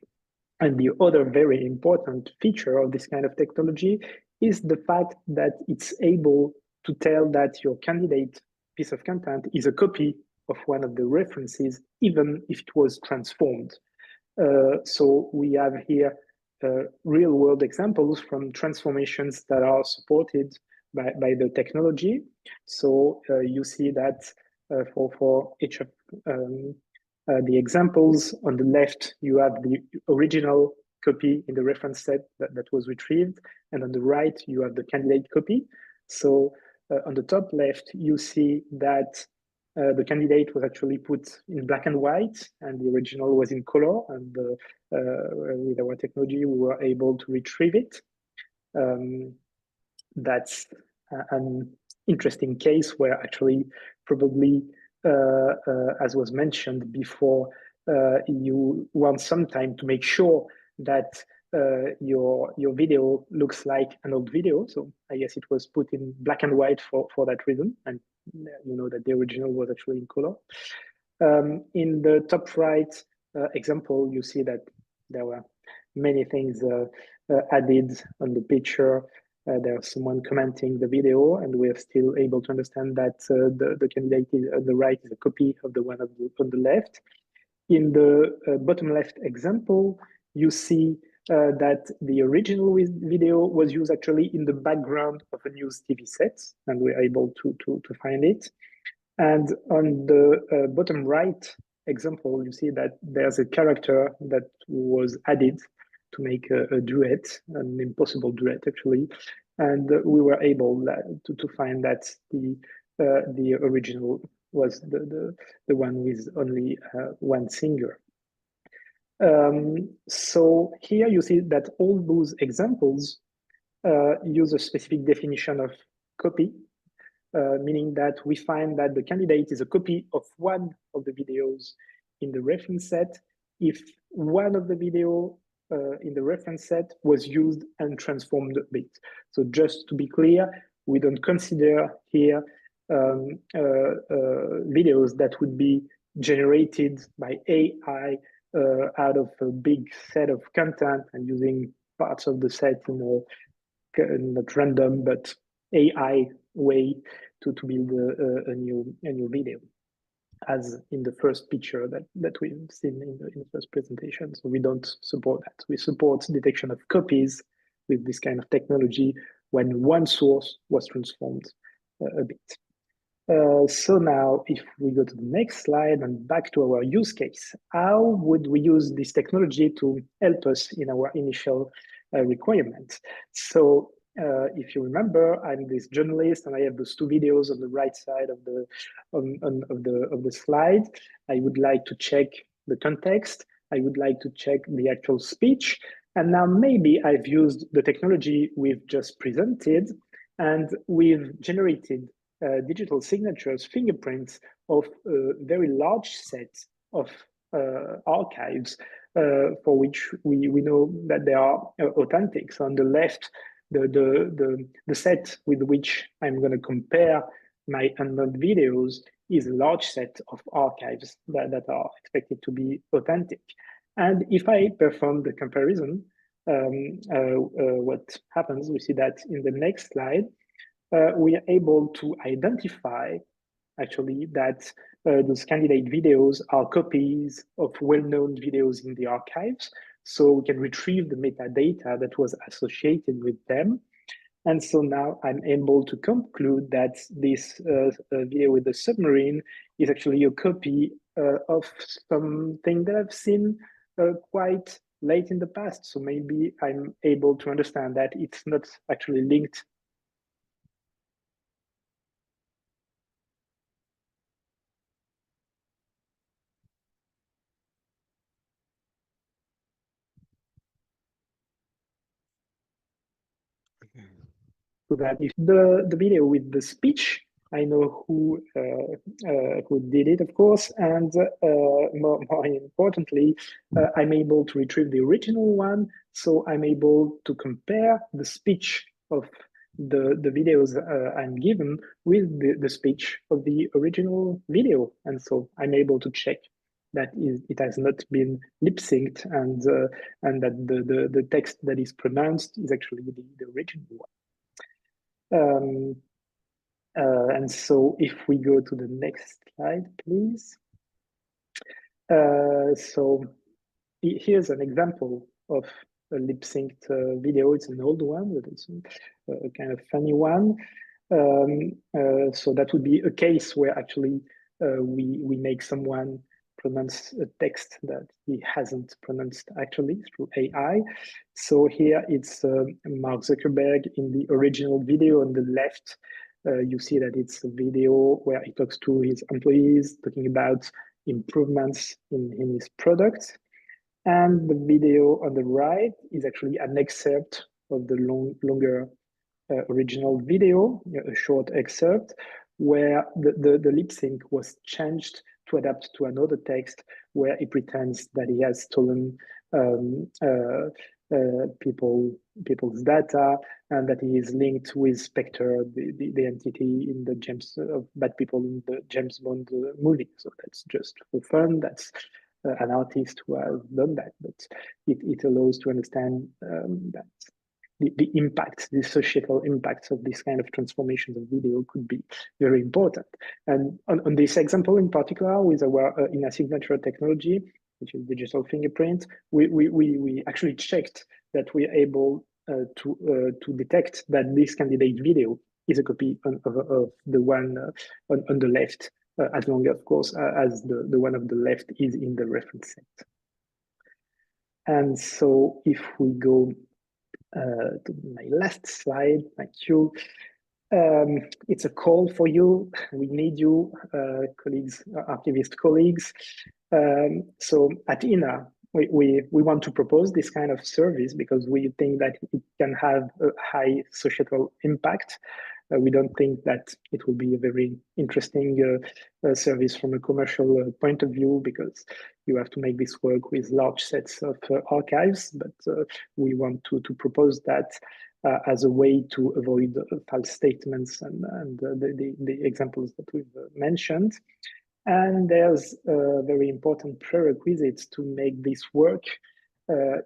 the other very important feature of this kind of technology is the fact that it's able to tell that your candidate piece of content is a copy of one of the references, even if it was transformed. So we have here real-world examples from transformations that are supported by the technology. So you see that for each of the examples on the left, you have the original copy in the reference set that was retrieved, and on the right, you have the candidate copy. So on the top left, you see that the candidate was actually put in black and white, and the original was in color. And with our technology, we were able to retrieve it. That's an interesting case where actually probably, as was mentioned before, you want some time to make sure that your video looks like an old video. So I guess it was put in black and white for that reason. And you know that the original was actually in color. In the top right example, you see that there were many things added on the picture. There's someone commenting the video, and we are still able to understand that the candidate on the right is a copy of the one on the left. In the bottom left example, you see that the original video was used actually in the background of a news TV set, and we're able to find it. And on the bottom right example, you see that there's a character that was added to make a duet, an impossible duet actually. And we were able to find that the original was the one with only one singer. So here you see that all those examples use a specific definition of copy, meaning that we find that the candidate is a copy of one of the videos in the reference set if one of the video in the reference set was used and transformed a bit. So just to be clear, we don't consider here videos that would be generated by AI out of a big set of content and using parts of the set in a not random but AI way to build a new video, as in the first picture that we've seen in the first presentation. So we don't support that. We support detection of copies with this kind of technology when one source was transformed a bit. So now if we go to the next slide and back to our use case, how would we use this technology to help us in our initial requirement? So if you remember, I'm this journalist and I have those two videos on the right side of the slide. I would like to check the context. I would like to check the actual speech. And now maybe I've used the technology we've just presented and we've generated digital signatures, fingerprints of a very large set of archives for which we know that they are authentic. So on the left, the set with which I'm going to compare my unknown videos is a large set of archives that are expected to be authentic. And if I perform the comparison, what happens, we see that in the next slide, we are able to identify actually that those candidate videos are copies of well-known videos in the archives. So we can retrieve the metadata that was associated with them. And so now I'm able to conclude that this video with the submarine is actually a copy of something that I've seen quite late in the past. So maybe I'm able to understand that it's not actually linked. So that if the video with the speech, I know who did it, of course, and more importantly, I'm able to retrieve the original one, so I'm able to compare the speech of the videos I'm given with the speech of the original video, and so I'm able to check that it has not been lip synced, and that the text that is pronounced is actually the original one. And so if we go to the next slide, please. So here's an example of a lip-synced video. It's an old one, but it's a kind of funny one. So that would be a case where actually we make someone pronounce a text that he hasn't pronounced actually through AI. So here it's Mark Zuckerberg in the original video on the left. You see that it's a video where he talks to his employees, talking about improvements in his products. And the video on the right is actually an excerpt of the longer original video, a short excerpt, where the lip sync was changed to adapt to another text where he pretends that he has stolen people's data, and that he is linked with Spectre, the entity in the of bad people in the James Bond movie. So that's just for fun. That's an artist who has done that, but it allows to understand that the impact, the societal impacts of this kind of transformations of video could be very important. And on this example in particular, with our in a signature technology, which is digital fingerprint, we actually checked that we are able to detect that this candidate video is a copy of the one on the left, as long, of course, as the one of the left is in the reference set. And so if we go to my last slide, thank you. It's a call for you. We need you, colleagues, archivist colleagues. So at INA, we want to propose this kind of service because we think that it can have a high societal impact. We don't think that it will be a very interesting service from a commercial point of view, because you have to make this work with large sets of archives, but we want to propose that as a way to avoid false statements and the examples that we've mentioned. And there's very important prerequisites to make this work.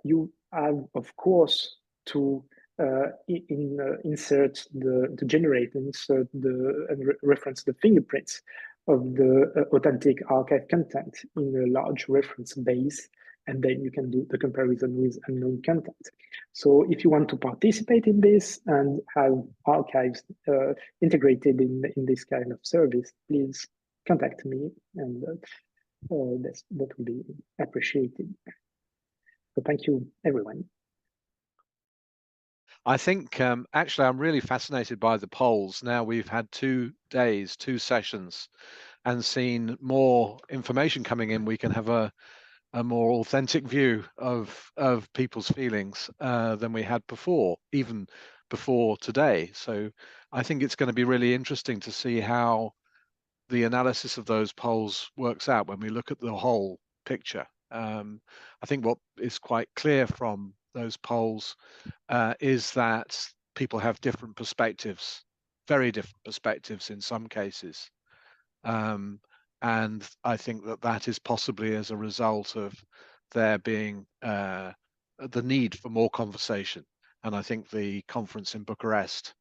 You have, of course, to insert and reference the fingerprints of the authentic archive content in a large reference base, and then you can do the comparison with unknown content. So if you want to participate in this and have archives integrated in this kind of service, please contact me, and that will be appreciated. So thank you, everyone. I think actually I'm really fascinated by the polls. Now we've had 2 days, 2 sessions, and seen more information coming in. We can have a more authentic view of people's feelings than we had before, even before today. So I think it's going to be really interesting to see how the analysis of those polls works out when we look at the whole picture. I think what is quite clear from those polls is that people have different perspectives, very different perspectives in some cases. And I think that is possibly as a result of there being the need for more conversation. And I think the conference in Bucharest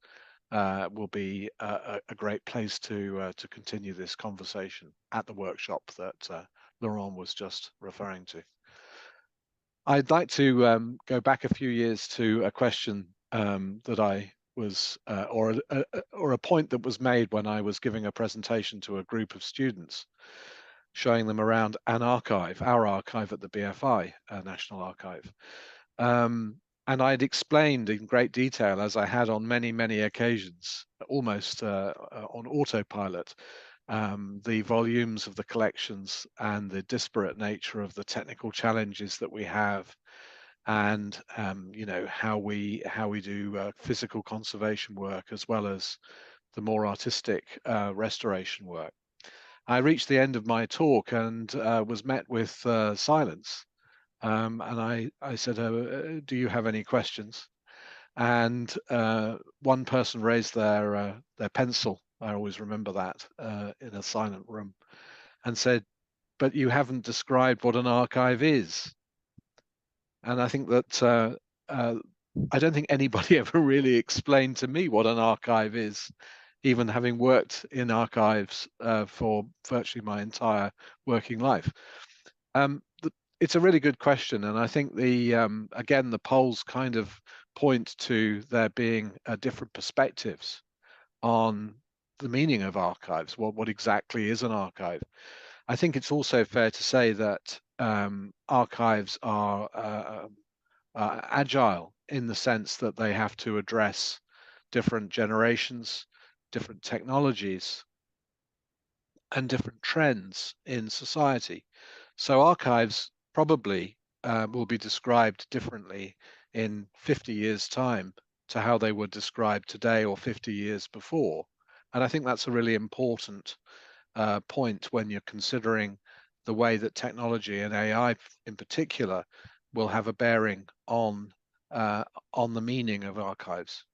will be a great place to continue this conversation at the workshop that Laurent was just referring to. I'd like to go back a few years to a question that I was, or a point that was made when I was giving a presentation to a group of students. showing them around an archive, our archive at the BFI, National Archive. And I'd explained in great detail, as I had on many, many occasions, almost on autopilot, the volumes of the collections and the disparate nature of the technical challenges that we have, and you know, how we do physical conservation work as well as the more artistic restoration work. I reached the end of my talk and was met with silence. And I said, do you have any questions? And one person raised their pencil. I always remember that in a silent room, and said, but you haven't described what an archive is. And I think that I don't think anybody ever really explained to me what an archive is, even having worked in archives for virtually my entire working life. It's a really good question, and I think the again, the polls kind of point to there being different perspectives on the meaning of archives. What exactly is an archive? I think it's also fair to say that archives are agile in the sense that they have to address different generations, different technologies, and different trends in society. So archives probably will be described differently in 50 years' time to how they were described today or 50 years before. And I think that's a really important point when you're considering the way that technology and AI in particular will have a bearing on the meaning of archives.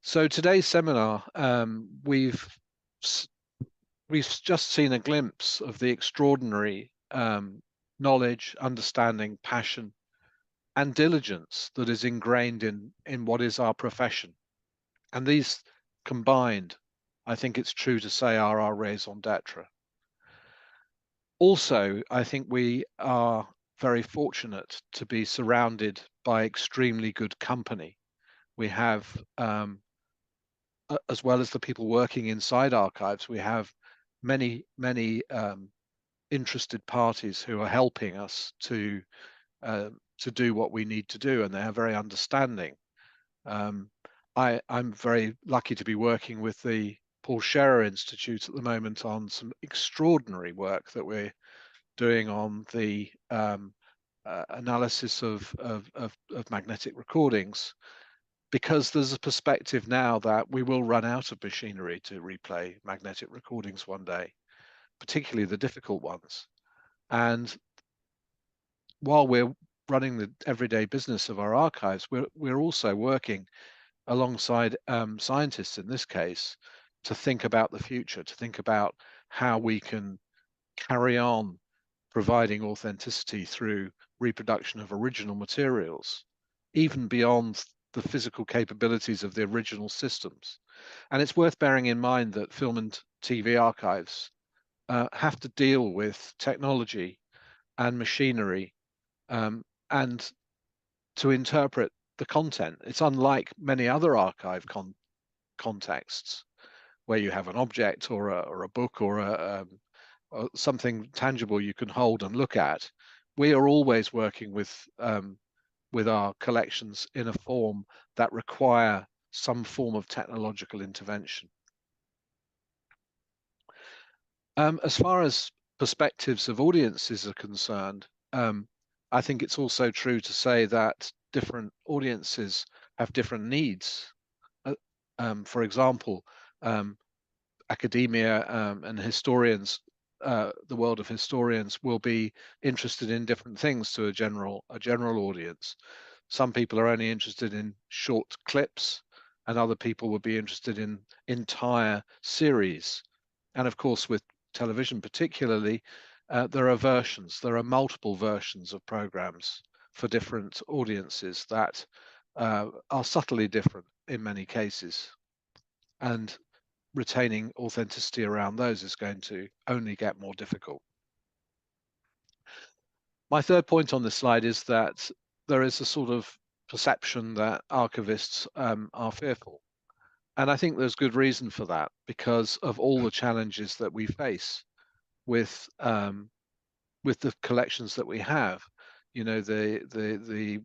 So today's seminar, we've just seen a glimpse of the extraordinary knowledge, understanding, passion, and diligence that is ingrained in what is our profession. And these combined, I think it's true to say, are our raison d'etre. Also, I think we are very fortunate to be surrounded by extremely good company. We have, as well as the people working inside archives, we have many interested parties who are helping us to do what we need to do, and they are very understanding. I'm very lucky to be working with the Paul Scherrer Institute at the moment on some extraordinary work that we're doing on the analysis of magnetic recordings, because there's a perspective now that we will run out of machinery to replay magnetic recordings one day, particularly the difficult ones. And while we're running the everyday business of our archives, we're also working alongside scientists in this case to think about the future, to think about how we can carry on providing authenticity through reproduction of original materials, even beyond the physical capabilities of the original systems. And it's worth bearing in mind that film and TV archives have to deal with technology and machinery and to interpret the content. It's unlike many other archive contexts where you have an object or a book or something tangible you can hold and look at. We are always working with our collections in a form that require some form of technological intervention. As far as perspectives of audiences are concerned, I think it's also true to say that different audiences have different needs. For example, academia and historians, the world of historians, will be interested in different things to a general audience. Some people are only interested in short clips, and other people would be interested in entire series. And of course, with television particularly, there are multiple versions of programs for different audiences that are subtly different in many cases. And retaining authenticity around those is going to only get more difficult. My third point on this slide is that there is a sort of perception that archivists are fearful. And I think there's good reason for that, because of all the challenges that we face. with the collections that we have. You know, the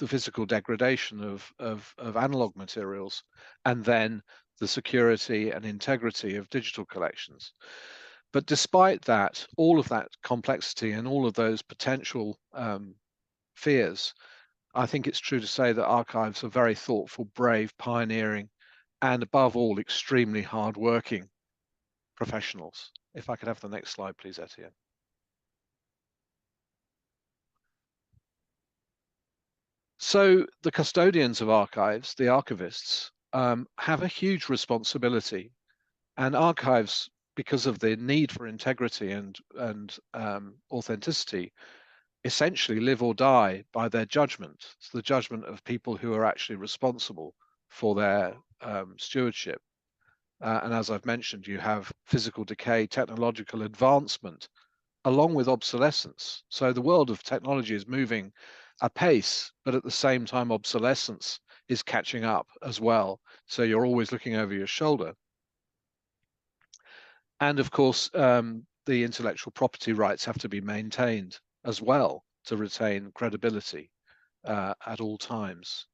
physical degradation of analog materials, and then the security and integrity of digital collections. But despite that, all of that complexity and all of those potential fears, I think it's true to say that archives are very thoughtful, brave, pioneering, and above all, extremely hardworking professionals. If I could have the next slide, please, Etienne. So the custodians of archives, the archivists, have a huge responsibility, and archives, because of the need for integrity and authenticity, essentially live or die by their judgment. It's the judgment of people who are actually responsible for their stewardship. And as I've mentioned, you have physical decay, technological advancement, along with obsolescence. So the world of technology is moving apace, but at the same time, obsolescence is catching up as well. So you're always looking over your shoulder. And of course, the intellectual property rights have to be maintained as well to retain credibility at all times.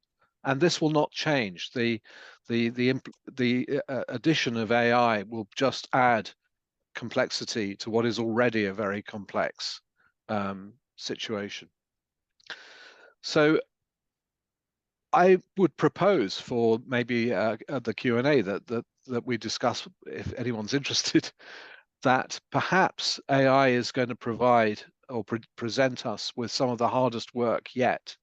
And this will not change. The addition of AI will just add complexity to what is already a very complex situation. So I would propose for maybe the Q&A that we discuss, if anyone's interested, that perhaps AI is going to provide or present us with some of the hardest work yet,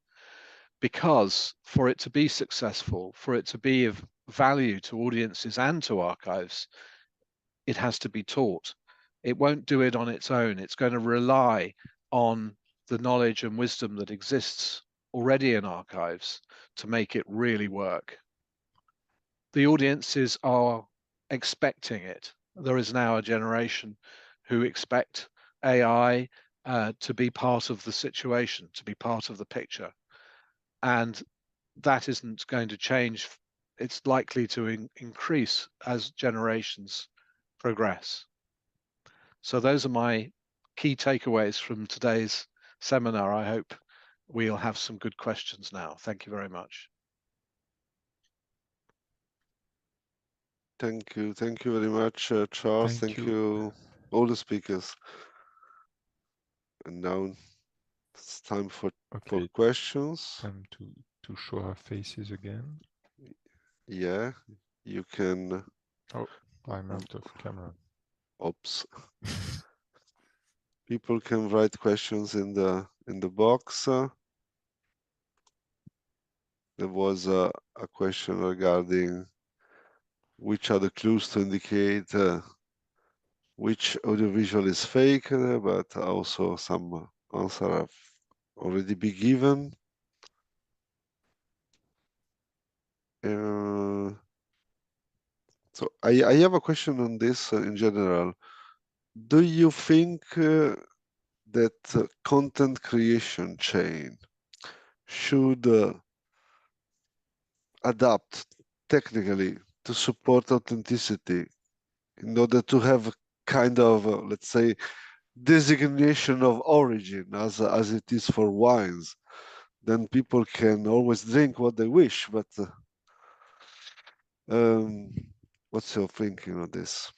because for it to be successful, for it to be of value to audiences and to archives, it has to be taught. It won't do it on its own. It's going to rely on the knowledge and wisdom that exists already in archives to make it really work. The audiences are expecting it. There is now a generation who expect AI to be part of the situation, to be part of the picture. And that isn't going to change. It's likely to increase as generations progress. So those are my key takeaways from today's seminar. I hope we'll have some good questions now. Thank you very much. Thank you very much, Charles. Thank you, all the speakers. And now it's time for questions. Time to show our faces again. Yeah, you can. Oh, I'm out of camera. Oops. People can write questions in the box. There was a question regarding which are the clues to indicate which audiovisual is fake, but also some answers have already been given. So I have a question on this in general. Do you think that content creation chain should adapt technically to support authenticity in order to have kind of, let's say, designation of origin as it is for wines? Then people can always drink what they wish, but what's your thinking on this?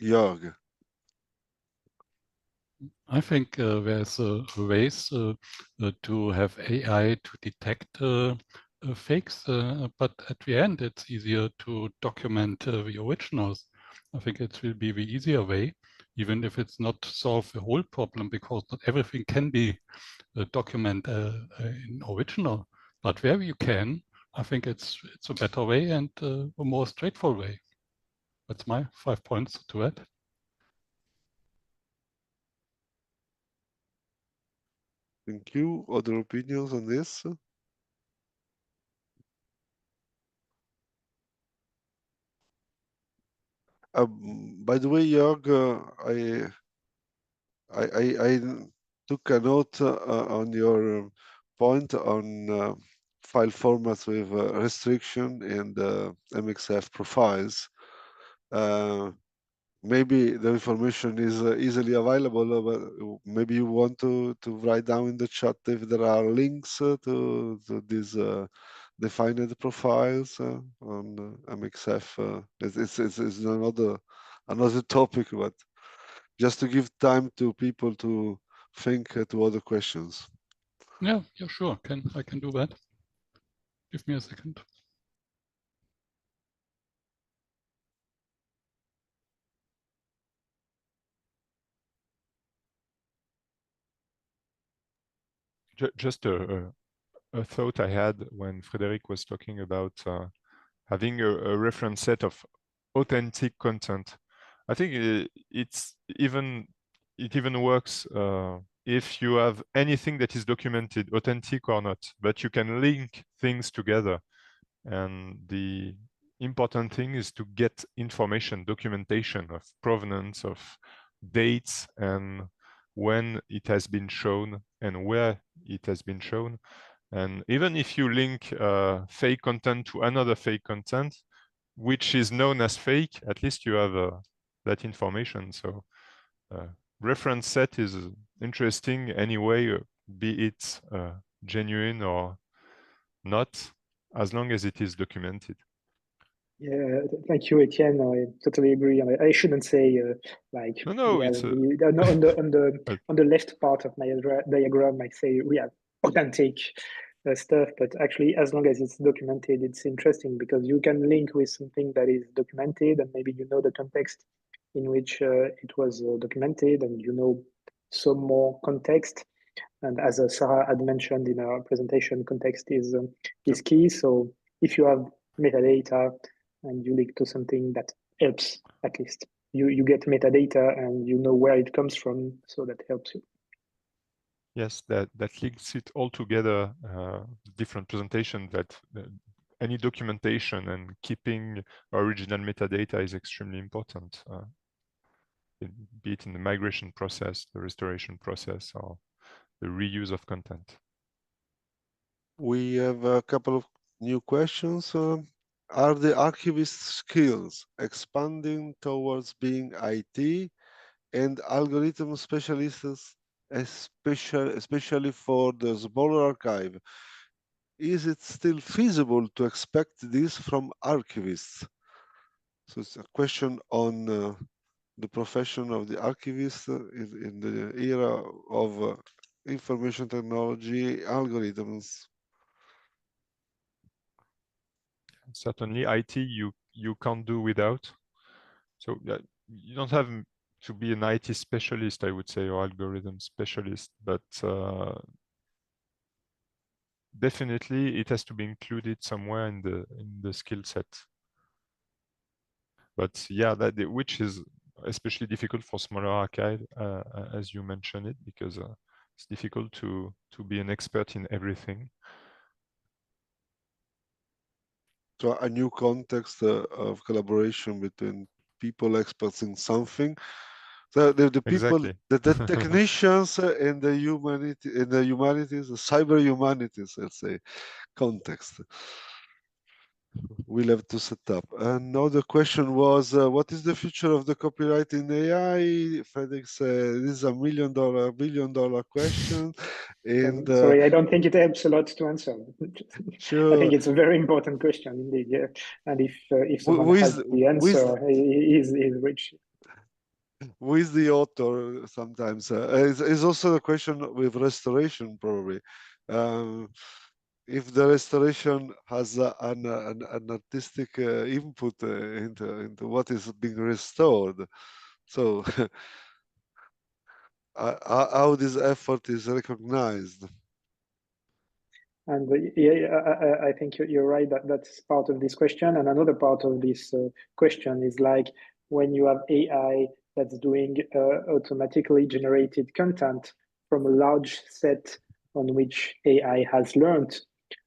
Jörg. I think there's ways to have AI to detect fakes, but at the end it's easier to document the originals. I think it will be the easier way, even if it's not solve the whole problem, because not everything can be documented in original. But where you can, I think it's a better way and a more straightforward way. That's my 5 points to it. Thank you. Other opinions on this? By the way, Jörg, I took a note on your point on file formats with restriction and MXF profiles. Maybe the information is easily available, but maybe you want to write down in the chat if there are links to these defined profiles on MXF. It's another topic, but just to give time to people to think to other questions. Yeah, sure. I can do that. Give me a second. Just a thought I had when Frédéric was talking about having a reference set of authentic content. I think it even works if you have anything that is documented, authentic or not, but you can link things together. And the important thing is to get information, documentation of provenance, of dates, and when it has been shown and where it has been shown. And even if you link fake content to another fake content, which is known as fake, at least you have that information. So reference set is interesting anyway, be it genuine or not, as long as it is documented. Yeah, thank you, Etienne. I totally agree. And I shouldn't say like No, yeah, it's on the left part of my diagram, I say we have authentic stuff, but actually, as long as it's documented, it's interesting because you can link with something that is documented, and maybe you know the context in which it was documented, and you know some more context. And as Sarah had mentioned in our presentation, context is key. So if you have metadata and you link to something that helps, at least you get metadata and you know where it comes from, so that helps you. Yes, that links it all together. Different presentation that any documentation and keeping original metadata is extremely important. Be it in the migration process, the restoration process, or the reuse of content. We have a couple of new questions. Are the archivist skills expanding towards being IT and algorithm specialists, especially for the smaller archive? Is it still feasible to expect this from archivists? So it's a question on the profession of the archivist in the era of information technology algorithms. Certainly, IT you can't do without. So you don't have to be an IT specialist, I would say, or algorithm specialist, but definitely it has to be included somewhere in the skill set. But yeah, which is especially difficult for smaller archive, as you mentioned it, because it's difficult to be an expert in everything. So a new context of collaboration between people experts in something. So the people, exactly. the technicians in the humanities, the cyber humanities, let's say, context. We'll have to set up. Another question was, what is the future of the copyright in AI? Frédéric said, this is a billion dollar question. And sorry, I don't think it helps a lot to answer. sure. I think it's a very important question indeed. Yeah, and if someone has the answer, he's rich. Who is the author sometimes? It's also a question with restoration, probably. If the restoration has an artistic input into what is being restored, so how this effort is recognized. And yeah, I think you're right that that's part of this question. And another part of this question is like when you have AI that's doing automatically generated content from a large set on which AI has learned,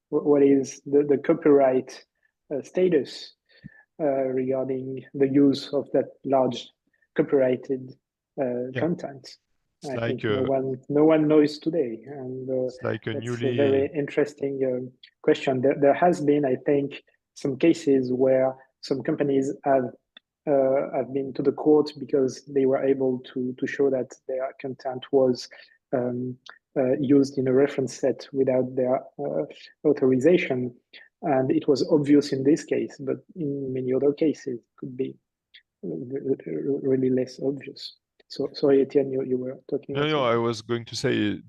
what is the copyright status regarding the use of that large copyrighted content? It's I like think no one knows today, and it's like a that's newly a very interesting question. There has been, I think, some cases where some companies have been to the court because they were able to show that their content was used in a reference set without their authorization, and it was obvious in this case, but in many other cases it could be really less obvious. So sorry, Etienne, you were talking. No, I was going to say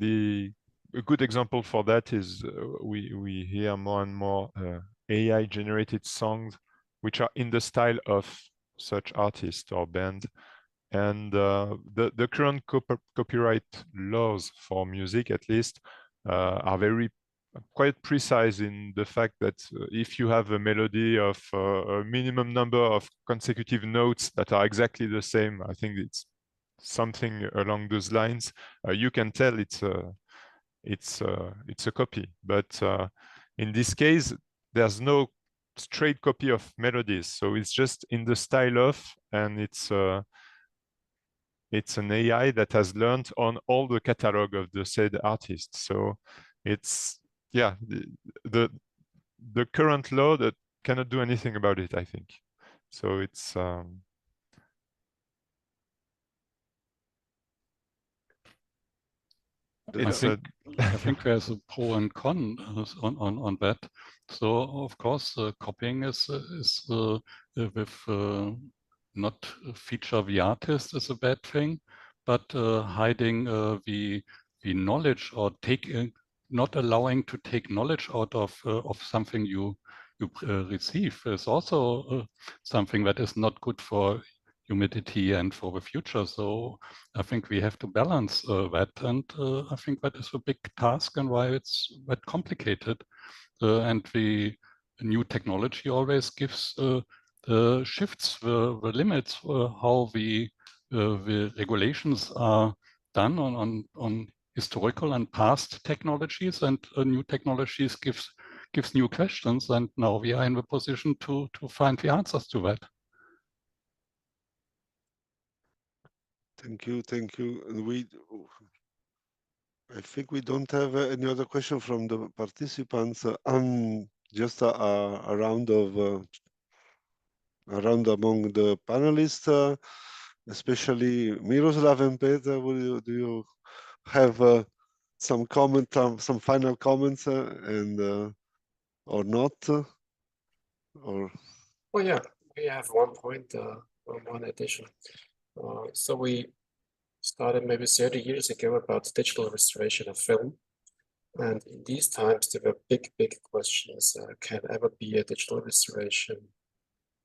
a good example for that is we hear more and more AI generated songs which are in the style of such artist or band, and the current copyright laws for music, at least, are very quite precise in the fact that if you have a melody of a minimum number of consecutive notes that are exactly the same, I think it's something along those lines, you can tell it's a copy. But in this case, there's no straight copy of melodies, so it's just in the style of, and it's an AI that has learned on all the catalog of the said artist. So it's, yeah, the current law that cannot do anything about it, I think. So it's I think there's a pro and con on that. So of course, copying is with not feature the artist is a bad thing, but hiding the knowledge or not allowing to take knowledge out of something you receive is also something that is not good for humanity and for the future. So I think we have to balance that, and I think that is a big task and why it's that complicated. And the new technology always gives shifts the limits how the regulations are done on historical and past technologies, and new technologies gives new questions, and now we are in the position to find the answers to that. Thank you. I think we don't have any other question from the participants. Just a round among the panelists, especially Miroslav and Peter. Do you have some comment, some final comments, and or not? Or well, yeah, we have one point, one addition. So we started maybe 30 years ago about digital restoration of film. And in these times, there were big questions. Can ever be a digital restoration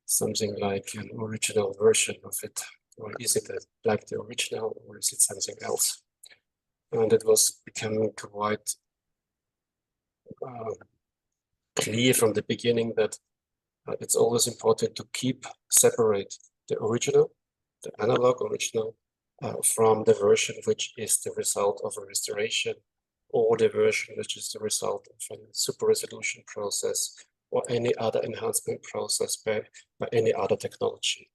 something like an original version of it? Or is it like the original, or is it something else? And it was becoming quite clear from the beginning that it's always important to keep separate the original, the analog original, from the version which is the result of a restoration, or the version which is the result of a super resolution process or any other enhancement process by any other technology.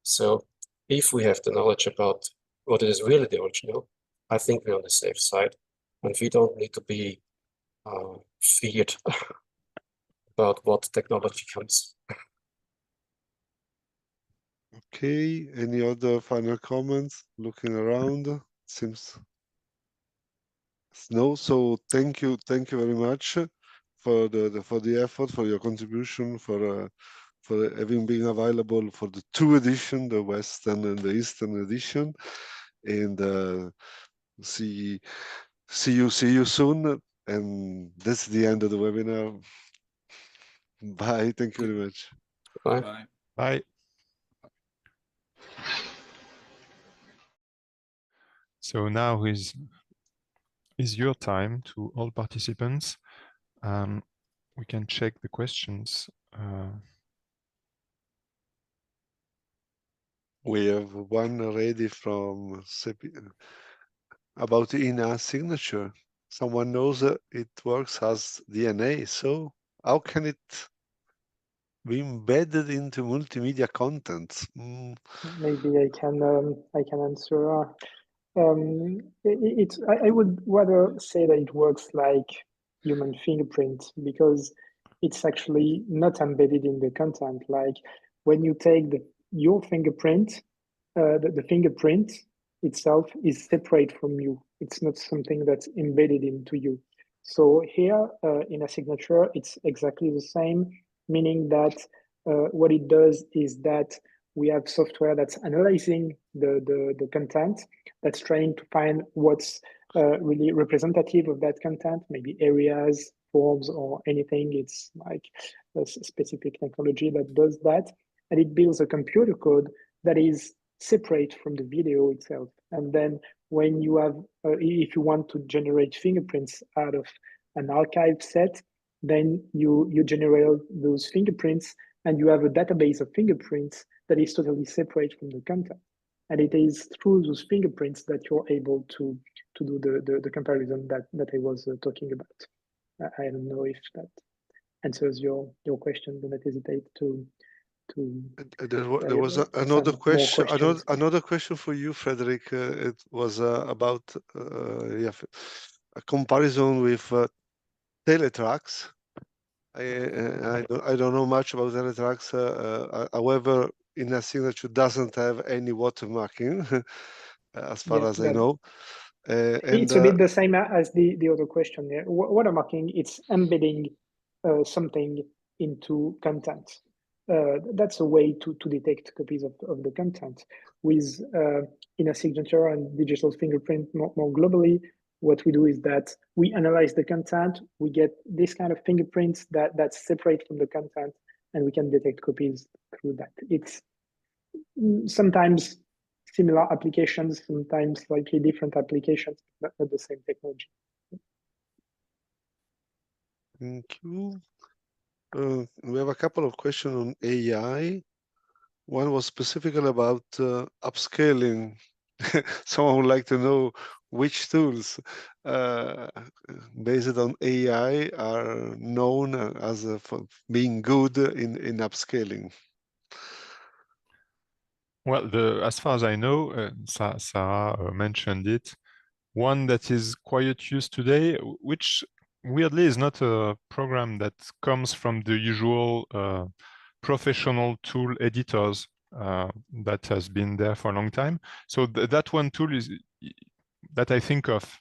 So if we have the knowledge about what is really the original, I think we're on the safe side, and we don't need to be feared about what technology comes. okay, any other final comments? Looking around, seems no. So thank you very much for the effort, for your contribution, for having been available for the two edition, the Western and the Eastern edition, and see you soon. And that's the end of the webinar. Bye. Thank you very much. Bye. Bye. Bye. So now is your time to all participants. We can check the questions. We have one ready from about INA signature. Someone knows it works as DNA. So how can it be embedded into multimedia content? Maybe I can answer. I would rather say that it works like human fingerprint because it's actually not embedded in the content. Like when you take your fingerprint, the fingerprint itself is separate from you. It's not something that's embedded into you. So here in a signature, it's exactly the same, meaning that what it does is that we have software that's analyzing the content, that's trying to find what's really representative of that content, maybe areas, forms, or anything. It's like a specific technology that does that. And it builds a computer code that is separate from the video itself. And then when you have, if you want to generate fingerprints out of an archive set, then you generate those fingerprints and you have a database of fingerprints that is totally separate from the content. And it is through those fingerprints that you're able to do the comparison that I was talking about. I don't know if that answers your question. Do not hesitate to there was another question. Another question for you, Frédéric. It was about a comparison with teletracks. I don't know much about teletracks. However, in a signature doesn't have any watermarking, as far as I know. It's a bit the same as the other question there. Watermarking, it's embedding something into content. That's a way to detect copies of the content. With in a signature and digital fingerprint more globally, what we do is that we analyze the content, we get this kind of fingerprints that's separate from the content, and we can detect copies through that. It's sometimes similar applications, sometimes slightly different applications, but not the same technology. Thank you. We have a couple of questions on AI. One was specifically about upscaling. Someone would like to know which tools based on AI are known as for being good in upscaling. Well, as far as I know, Sarah mentioned it. One that is quite used today, which weirdly is not a program that comes from the usual professional tool editors that has been there for a long time. So that one tool is that I think of.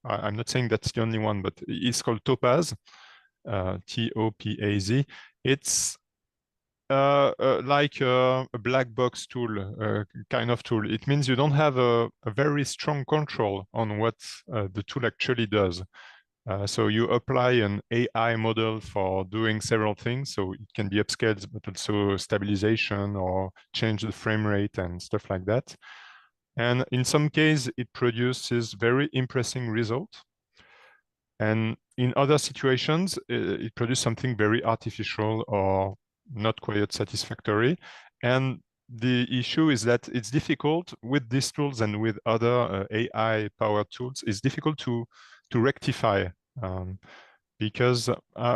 I'm not saying that's the only one, but it's called Topaz, T-O-P-A-Z. It's like a black box tool, kind of tool. It means you don't have a very strong control on what the tool actually does. So you apply an AI model for doing several things. So it can be upscaled, but also stabilization or change the frame rate and stuff like that. And in some cases, it produces very impressive results. And in other situations, it produces something very artificial or not quite satisfactory. And the issue is that it's difficult with these tools and with other AI-powered tools. It's difficult to rectify because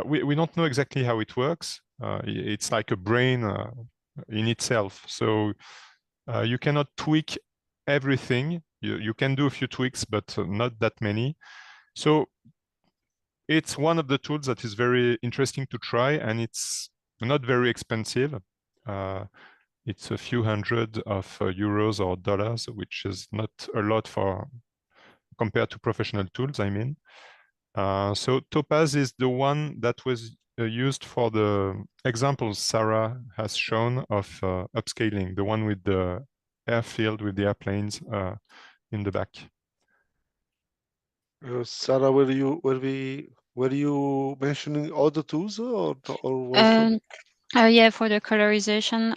we don't know exactly how it works. It's like a brain in itself. So you cannot tweak everything. You can do a few tweaks, but not that many. So it's one of the tools that is very interesting to try, and it's not very expensive. It's a few hundred of euros or dollars, which is not a lot for compared to professional tools, I mean. So Topaz is the one that was used for the examples Sarah has shown of upscaling, the one with the airfield with the airplanes in the back. Sarah, were you mentioning other tools or yeah, for the colorization,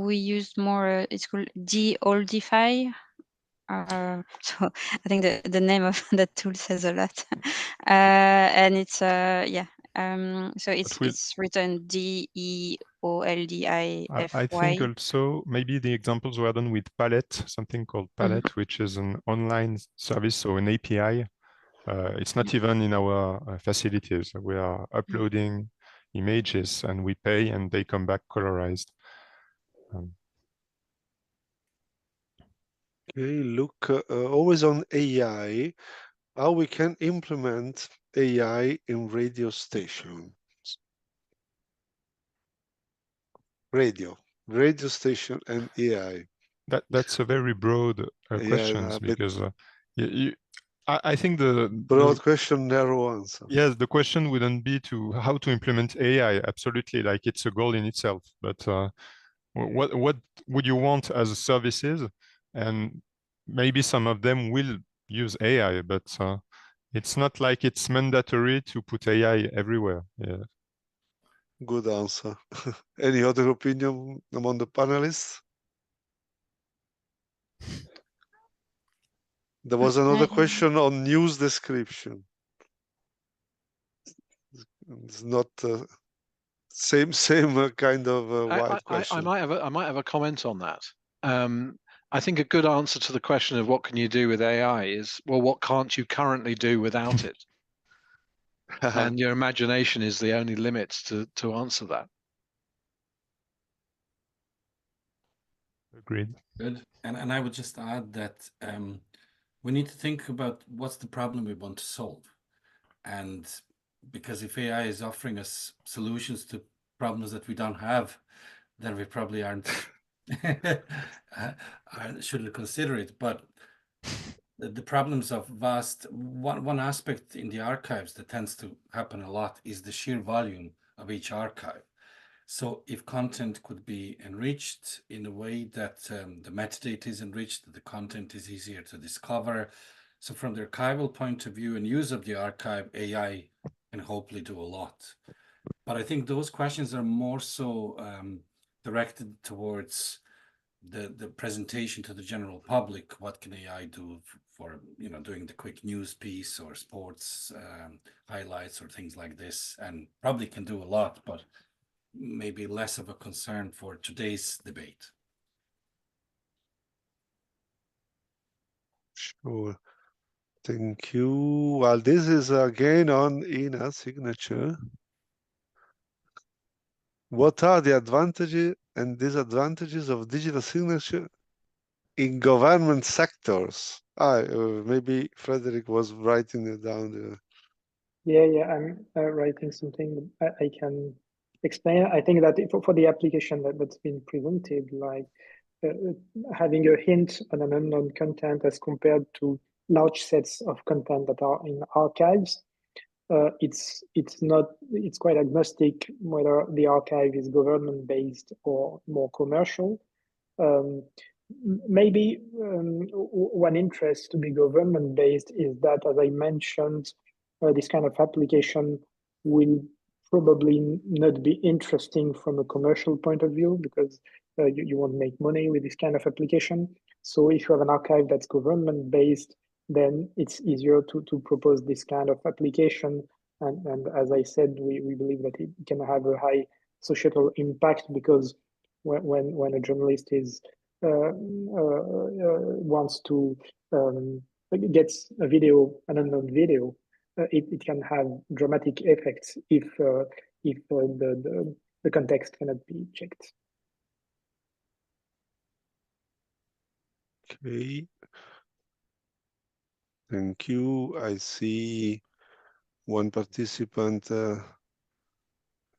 we used more. It's called Oldify. So I think the name of that tool says a lot, and it's yeah. So it's written DEOLDIFY. I think also maybe the examples were done with Palette, something called Palette, which is an online service, so an API. It's not even in our facilities. We are uploading images and we pay and they come back colorized. Okay, look, always on AI, how we can implement AI in radio stations. Radio station and AI. That's a very broad question, because I think the broad question, narrow answer. Yes, the question wouldn't be to how to implement AI. Absolutely, like it's a goal in itself. But what would you want as services? And maybe some of them will use AI, but it's not like it's mandatory to put AI everywhere. Yeah. Good answer. Any other opinion among the panelists? There was another question on news description. It's not same kind of wide question. I might have a comment on that. I think a good answer to the question of what can you do with AI is, well, what can't you currently do without it? And your imagination is the only limit to answer that. Agreed. Good. And I would just add that we need to think about what's the problem we want to solve. And because if AI is offering us solutions to problems that we don't have, then we probably aren't shouldn't consider it. But the problems of vast one aspect in the archives that tends to happen a lot is the sheer volume of each archive. So if content could be enriched in a way that the metadata is enriched, the content is easier to discover. So from the archival point of view and use of the archive, AI can hopefully do a lot. But I think those questions are more so directed towards the presentation to the general public. What can AI do for doing the quick news piece or sports highlights or things like this? And probably can do a lot, but maybe less of a concern for today's debate. Sure. Thank you. Well, this is again on Ina's signature. What are the advantages and disadvantages of digital signature in government sectors? Maybe Frédéric was writing it down there. Yeah, I'm writing something I can explain. I think that for the application that's been presented, like having a hint on an unknown content as compared to large sets of content that are in archives, it's quite agnostic whether the archive is government based or more commercial. Maybe one interest to be government based is that, as I mentioned, this kind of application will probably not be interesting from a commercial point of view, because you won't make money with this kind of application. So if you have an archive that's government based, then it's easier to propose this kind of application. And as I said, we believe that it can have a high societal impact, because when a journalist is wants to gets a video, an unknown video, it can have dramatic effects if the context cannot be checked. Okay. Thank you. I see one participant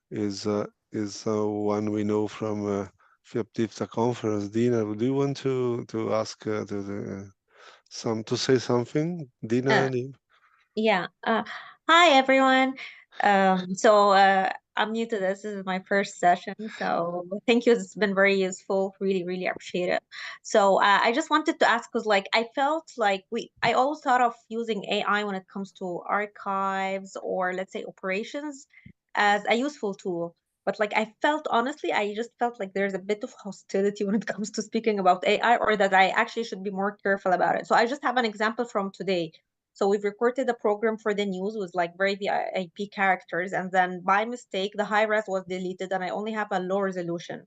is one we know from FIAT conference. Dina, do you want to ask to say something? Dina? Yeah. Hi, everyone. I'm new to this. This is my first session. So thank you. It's been very useful. Really, really appreciate it. So I just wanted to ask, because like I felt like I always thought of using AI when it comes to archives or let's say operations as a useful tool. But like I just felt like there's a bit of hostility when it comes to speaking about AI, or that I actually should be more careful about it. So I just have an example from today. So we've recorded a program for the news with like very VIP characters, and then by mistake, the high res was deleted and I only have a low resolution.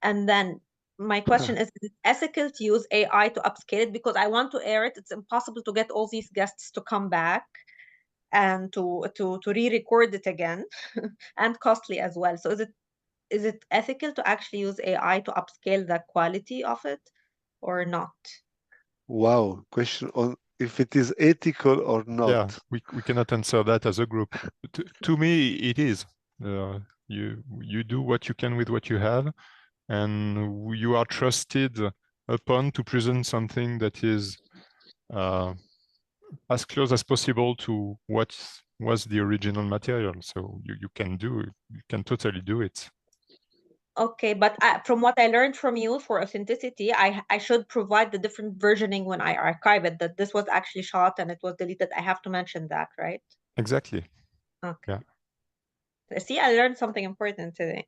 And then my question is it ethical to use AI to upscale it? Because I want to air it. It's impossible to get all these guests to come back and to re-record it again and costly as well. So is it ethical to actually use AI to upscale the quality of it or not? Wow, question on if it is ethical or not. Yeah, we cannot answer that as a group. To me, it is. You do what you can with what you have, and you are trusted upon to present something that is as close as possible to what was the original material. So you can totally do it. Okay, but from what I learned from you for authenticity, I should provide the different versioning when I archive it, that this was actually shot and it was deleted. I have to mention that, right? Exactly. Okay. Yeah. See, I learned something important today.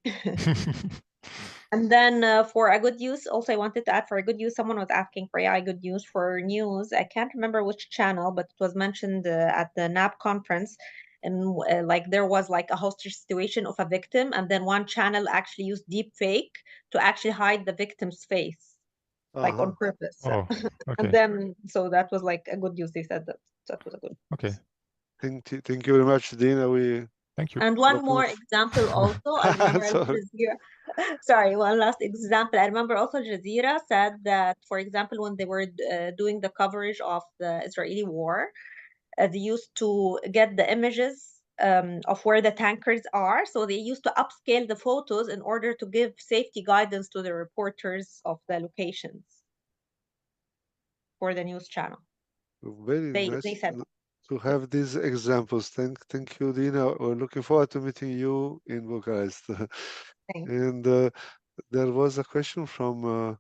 And then for a good use, also I wanted to add for a good use, someone was asking for AI good use for news. I can't remember which channel, but it was mentioned at the NAP conference. And like there was like a hostage situation of a victim, and then one channel actually used deep fake to actually hide the victim's face, like on purpose. Oh, okay. And then so that was like a good use. They said that was a good. Okay. Thank you very much, Dina. Thank you. And one more example also, I remember Al Jazeera. Sorry, one last example. I remember also Al Jazeera said that, for example, when they were doing the coverage of the Israeli war, they used to get the images of where the tankers are. So they used to upscale the photos in order to give safety guidance to the reporters of the locations for the news channel. Very nice they said to have these examples. Thank you, Dina. We're looking forward to meeting you in Bucharest. And there was a question from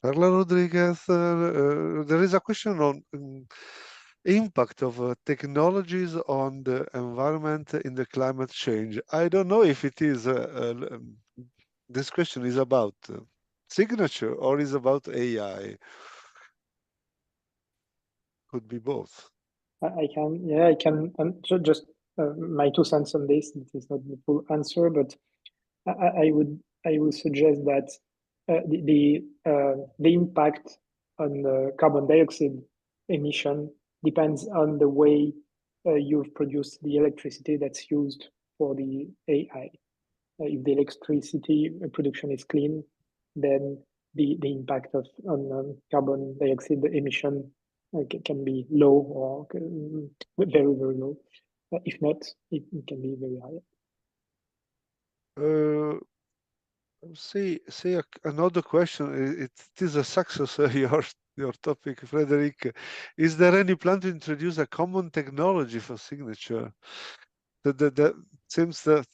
Carla Rodriguez. There is a question on impact of technologies on the environment in the climate change. I don't know if it is this question is about signature or is about AI. Could be both. I can just my 2 cents on this. This is not the full answer, but I would suggest that the impact on the carbon dioxide emission depends on the way you've produced the electricity that's used for the AI. If the electricity production is clean, then the impact on carbon dioxide emission can be low or very, very low. If not, it can be very high. See another question. It is a success. Your topic, Frédéric. Is there any plan to introduce a common technology for signature? That seems that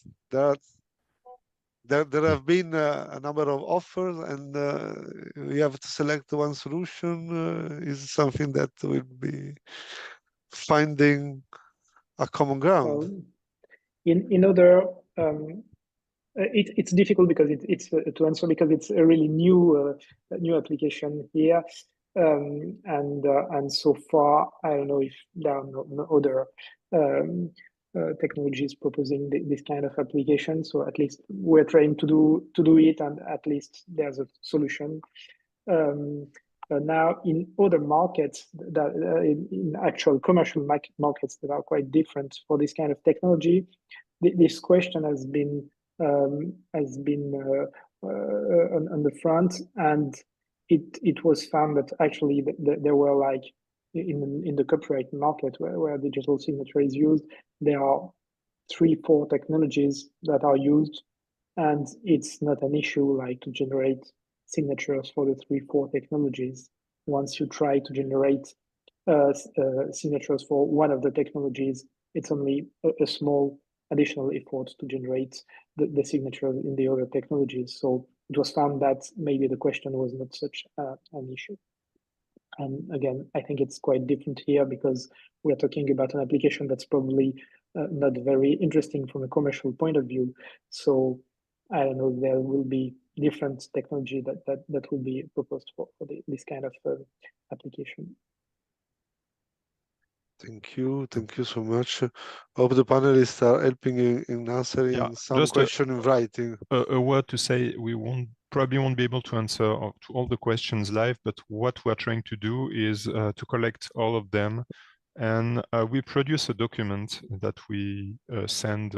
there have been a number of offers, and we have to select one solution. Is something that will be finding a common ground. In other. It's difficult because it's to answer because it's a really new application here, and so far I don't know if there are no other technologies proposing this kind of application. So at least we're trying to do it, and at least there's a solution. Now in other markets that in actual commercial markets that are quite different for this kind of technology, this question has been on the front, and it was found that actually there were like in the copyright market where digital signature is used, there are 3-4 technologies that are used, and it's not an issue like to generate signatures for the 3-4 technologies. Once you try to generate signatures for one of the technologies, it's only a small additional effort to generate the signatures in the other technologies. So it was found that maybe the question was not such an issue. And again, I think it's quite different here because we're talking about an application that's probably not very interesting from a commercial point of view. So I don't know, there will be different technology that will be proposed for this kind of application. Thank you so much. Hope the panelists are helping in answering some question in writing. A word to say, we probably won't be able to answer to all the questions live, but what we're trying to do is to collect all of them, and we produce a document that we send,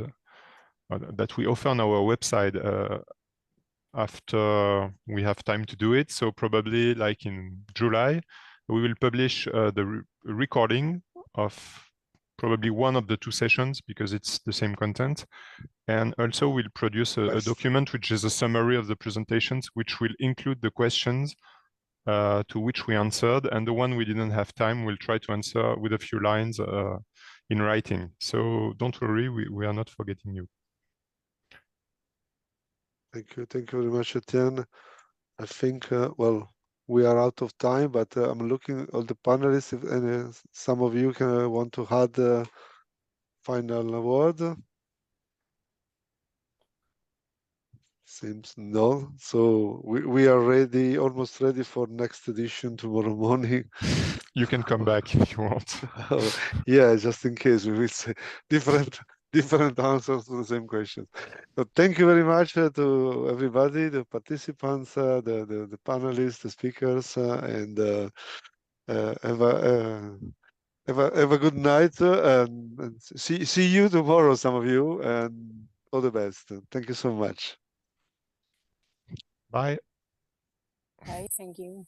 that we offer on our website after we have time to do it. So probably like in July, we will publish the recording of probably one of the 2 sessions because it's the same content. And also we'll produce a document which is a summary of the presentations, which will include the questions to which we answered. And the one we didn't have time, we'll try to answer with a few lines in writing. So don't worry, we are not forgetting you. Thank you very much, Etienne. I think, well, we are out of time, but I'm looking at all the panelists. If some of you want to add the final word. Seems no. So we are ready, almost ready for next edition tomorrow morning. You can come back if you want. Yeah, just in case we will say different answers to the same question. So thank you very much to everybody, the participants, the panelists, the speakers, and have a good night. And see you tomorrow, some of you, and all the best. Thank you so much. Bye. Bye. Thank you.